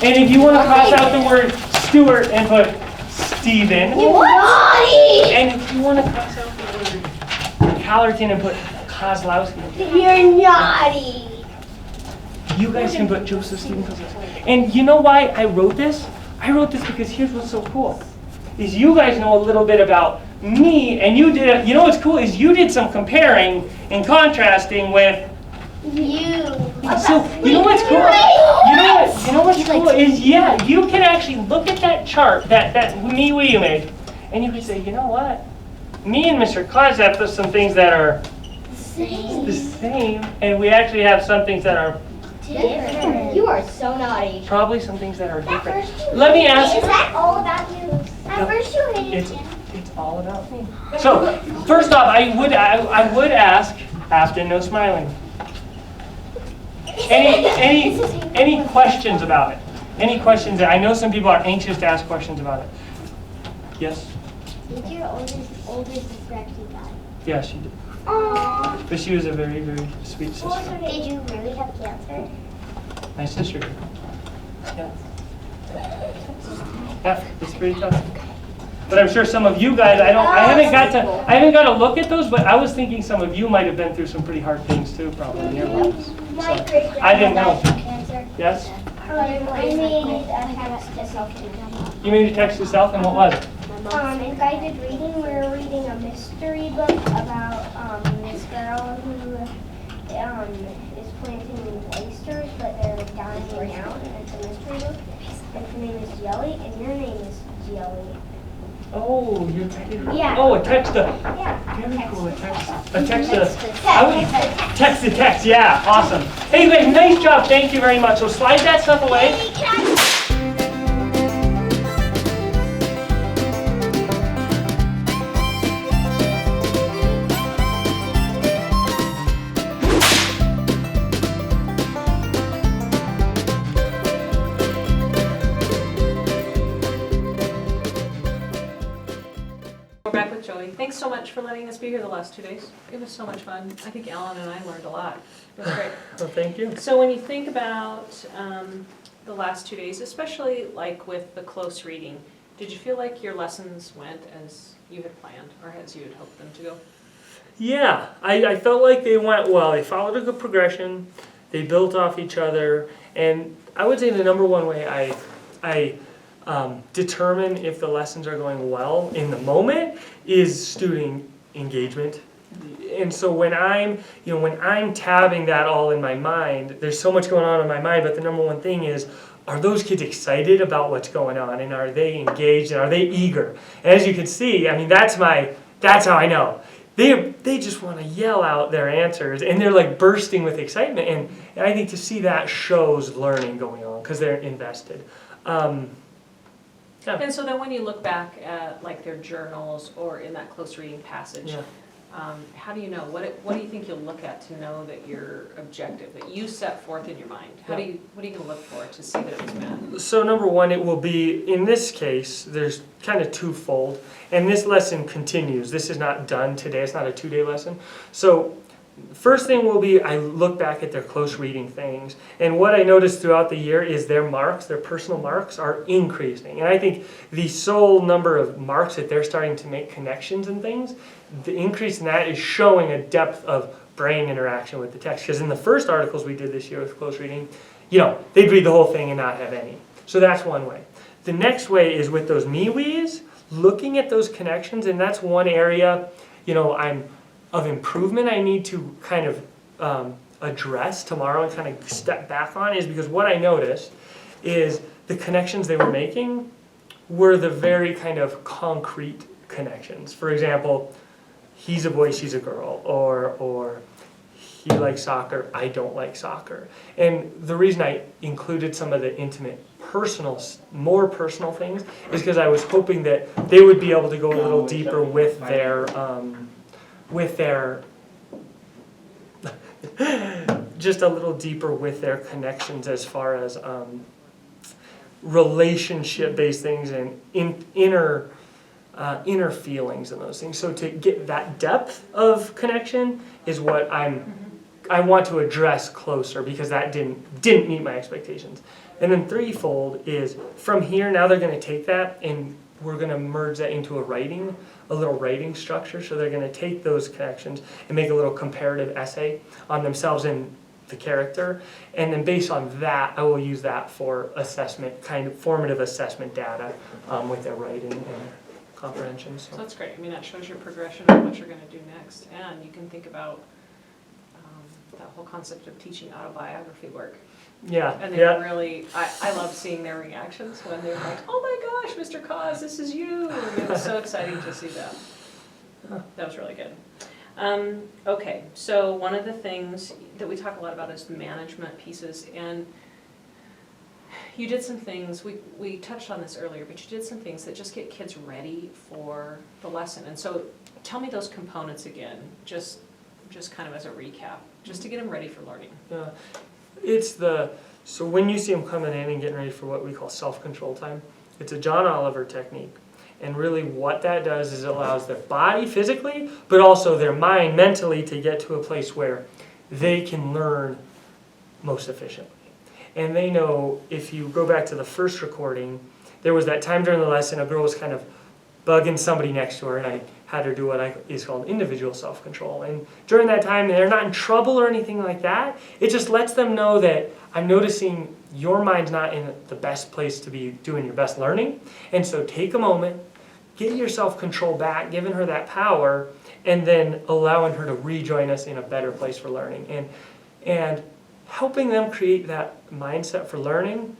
Speaker 3: and if you want to cross out the word Stewart and put Stephen, and if you want to cross out the word Callerton and put Kozlowski,
Speaker 4: You're naughty.
Speaker 3: you guys can put Joseph Stephen Kozlowski. And you know why I wrote this? I wrote this because here's what's so cool. Is you guys know a little bit about me, and you did, you know what's cool is you did some comparing and contrasting with,
Speaker 4: You.
Speaker 3: so you know what's cool? You know what's cool is, yeah, you can actually look at that chart, that me you made, and you can say, you know what? Me and Mr. Claus have some things that are the same, and we actually have some things that are
Speaker 5: You are so naughty.
Speaker 3: probably some things that are different. Let me ask
Speaker 4: Is
Speaker 3: you.
Speaker 4: that all about you? At first you hated
Speaker 3: It's
Speaker 4: him.
Speaker 3: it's all about me. So first off, I would ask, Afton, no smiling. Any questions about it? Any questions? I know some people are anxious to ask questions about it. Yes.
Speaker 4: Did your oldest sister actually die?
Speaker 3: Yeah, she did.
Speaker 4: Aww.
Speaker 3: But she was a very, very sweet sister.
Speaker 4: Did you really have cancer?
Speaker 3: My sister did. Yeah. Yeah, it's pretty tough. But I'm sure some of you guys, I haven't got to look at those, but I was thinking some of you might have been through some pretty hard things too, probably in your lives.
Speaker 4: My
Speaker 3: So,
Speaker 4: great
Speaker 3: I didn't know.
Speaker 4: cancer.
Speaker 3: Yes?
Speaker 4: I made a text to self-teach.
Speaker 3: You made a text yourself, and what was it?
Speaker 4: In guided reading, we were reading a mystery book about this girl who is planting oysters, but they're dying out, and it's a mystery book. And her name is Jelly, and your name is Jelly.
Speaker 3: Oh, you're texting.
Speaker 4: Yeah.
Speaker 3: Oh, a text.
Speaker 4: Yeah.
Speaker 3: Very cool. A text. I would text to text. Yeah, awesome. Hey, guys, nice job. Thank you very much. So slide that stuff away.
Speaker 2: We're back with Joey. Thanks so much for letting us be here the last 2 days. It was so much fun. I think Alan and I learned a lot. It was great.
Speaker 3: Well, thank you.
Speaker 2: So when you think about the last 2 days, especially like with the close reading, did you feel like your lessons went as you had planned or as you had hoped them to go?
Speaker 3: Yeah, I felt like they went well. They followed a good progression. They built off each other, and I would say the number one way I determine if the lessons are going well in the moment is student engagement. And so when I'm tabbing that all in my mind, there's so much going on in my mind, but the number one thing is, are those kids excited about what's going on, and are they engaged, and are they eager? And as you can see, I mean, that's how I know. They just want to yell out their answers, and they're like bursting with excitement, and I think to see that shows learning going on, because they're invested. Yeah.
Speaker 2: And so then when you look back at like their journals or in that close reading passage,
Speaker 3: Yeah.
Speaker 2: How do you know? What do you think you'll look at to know that your objective, that you set forth in your mind? What are you going to look for to see that it was met?
Speaker 3: So number one, it will be, in this case, there's kind of twofold, and this lesson continues. This is not done today. It's not a 2-day lesson. So first thing will be, I look back at their close reading things, and what I noticed throughout the year is their marks, their personal marks, are increasing. And I think the sole number of marks that they're starting to make connections and things, the increase in that is showing a depth of brain interaction with the text. Because in the first articles we did this year with close reading, they'd read the whole thing and not have any. So that's one way. The next way is with those me-wees, looking at those connections, and that's one area, of improvement I need to kind of address tomorrow and kind of step back on, is because what I noticed is the connections they were making were the very kind of concrete connections. For example, he's a boy, she's a girl, or he likes soccer, I don't like soccer. And the reason I included some of the intimate, more personal things is because I was hoping that they would be able to go a little deeper with their just a little deeper with their connections as far as relationship-based things and inner feelings and those things. So to get that depth of connection is what I want to address closer, because that didn't meet my expectations. And then threefold is, from here, now they're going to take that and we're going to merge that into a little writing structure. So they're going to take those connections and make a little comparative essay on themselves and the character. And then based on that, I will use that for assessment, kind of formative assessment data with their writing and comprehension.
Speaker 2: So that's great. I mean, that shows your progression of what you're going to do next. And you can think about that whole concept of teaching autobiography work.
Speaker 3: Yeah.
Speaker 2: And they're really, I love seeing their reactions when they're like, oh my gosh, Mr. Cause, this is you. And it was so exciting to see that. That was really good. Okay, so one of the things that we talk a lot about is the management pieces. And you did some things, we touched on this earlier, but you did some things that just get kids ready for the lesson. And so tell me those components again, just kind of as a recap, just to get them ready for learning.
Speaker 3: Yeah. So when you see them coming in and getting ready for what we call self-control time, it's a John Oliver technique. And really what that does is it allows their body physically, but also their mind mentally to get to a place where they can learn most efficiently. And they know, if you go back to the first recording, there was that time during the lesson a girl was kind of bugging somebody next to her, and I had her do what is called individual self-control. And during that time, they're not in trouble or anything like that. It just lets them know that I'm noticing your mind's not in the best place to be doing your best learning. And so take a moment, get your self-control back, giving her that power, and then allowing her to rejoin us in a better place for learning. And helping them create that mindset for learning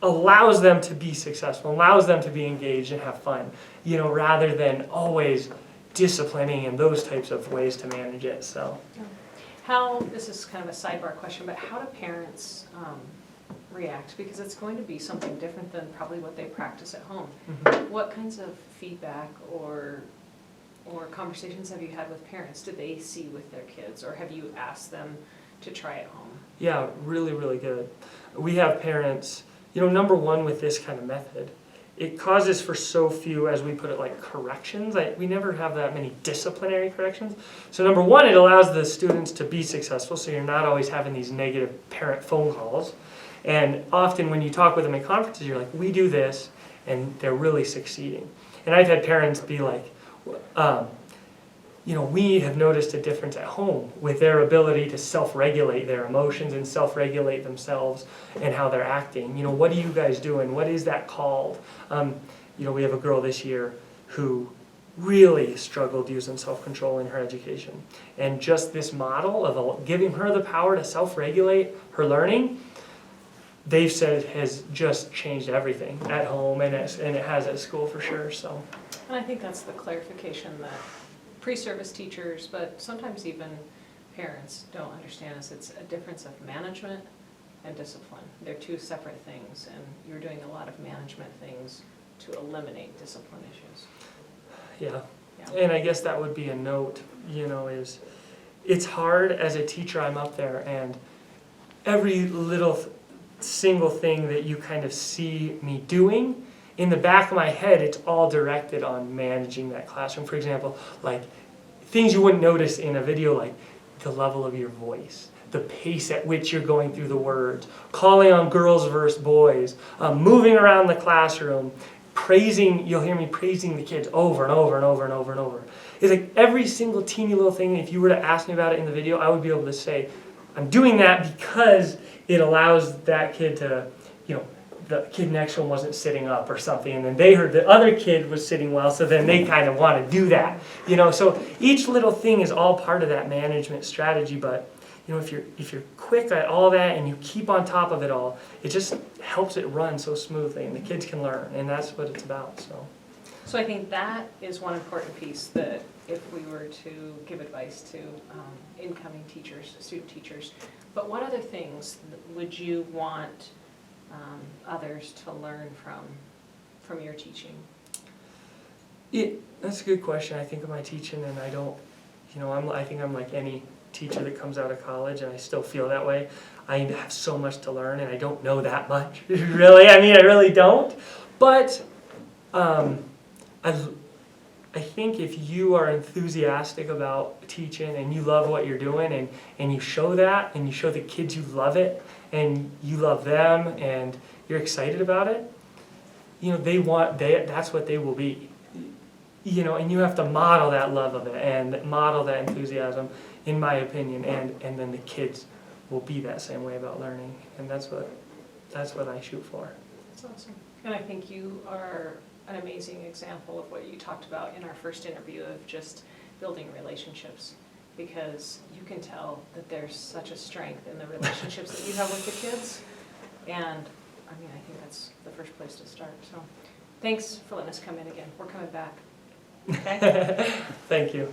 Speaker 3: allows them to be successful, allows them to be engaged and have fun, rather than always disciplining and those types of ways to manage it. So,
Speaker 2: this is kind of a sidebar question, but how do parents react? Because it's going to be something different than probably what they practice at home. Mm-hmm. What kinds of feedback or conversations have you had with parents? Do they see with their kids, or have you asked them to try at home?
Speaker 3: Yeah, really, really good. We have parents, number one, with this kind of method, it causes for so few, as we put it, like corrections. We never have that many disciplinary corrections. So number one, it allows the students to be successful, so you're not always having these negative parent phone calls. And often when you talk with them in conferences, you're like, we do this, and they're really succeeding. And I've had parents be like, we have noticed a difference at home with their ability to self-regulate their emotions and self-regulate themselves and how they're acting. What are you guys doing? What is that called? We have a girl this year who really struggled using self-control in her education. And just this model of giving her the power to self-regulate her learning, they've said has just changed everything at home and it has at school for sure. So,
Speaker 2: And I think that's the clarification that pre-service teachers, but sometimes even parents don't understand is it's a difference of management and discipline. They're two separate things, and you're doing a lot of management things to eliminate discipline issues.
Speaker 3: yeah.
Speaker 2: Yeah.
Speaker 3: And I guess that would be a note, is it's hard as a teacher. I'm up there and every little single thing that you kind of see me doing, in the back of my head, it's all directed on managing that classroom. For example, like things you wouldn't notice in a video, like the level of your voice, the pace at which you're going through the words, calling on girls versus boys, moving around the classroom, you'll hear me praising the kids over and over and over and over and over. It's like every single teeny little thing, if you were to ask me about it in the video, I would be able to say, I'm doing that because it allows that kid to, the kid next to him wasn't sitting up or something, and then they heard the other kid was sitting well, so then they kind of want to do that. So each little thing is all part of that management strategy, but if you're quick at all that and you keep on top of it all, it just helps it run so smoothly and the kids can learn, and that's what it's about.
Speaker 2: So I think that is one important piece that if we were to give advice to incoming teachers, student teachers, but what other things would you want others to learn from your teaching?
Speaker 3: That's a good question. I think of my teaching and I don't, I think I'm like any teacher that comes out of college, and I still feel that way. I have so much to learn and I don't know that much. Really, I really don't. But I think if you are enthusiastic about teaching and you love what you're doing and you show that and you show the kids you love it and you love them and you're excited about it, that's what they will be. And you have to model that love of it and model that enthusiasm, in my opinion, and then the kids will be that same way about learning, and that's what I shoot for.
Speaker 2: That's awesome. And I think you are an amazing example of what you talked about in our first interview of just building relationships, because you can tell that there's such a strength in the relationships that you have with the kids, and I think that's the first place to start. So thanks for letting us come in again. We're coming back. Okay?
Speaker 3: Thank you.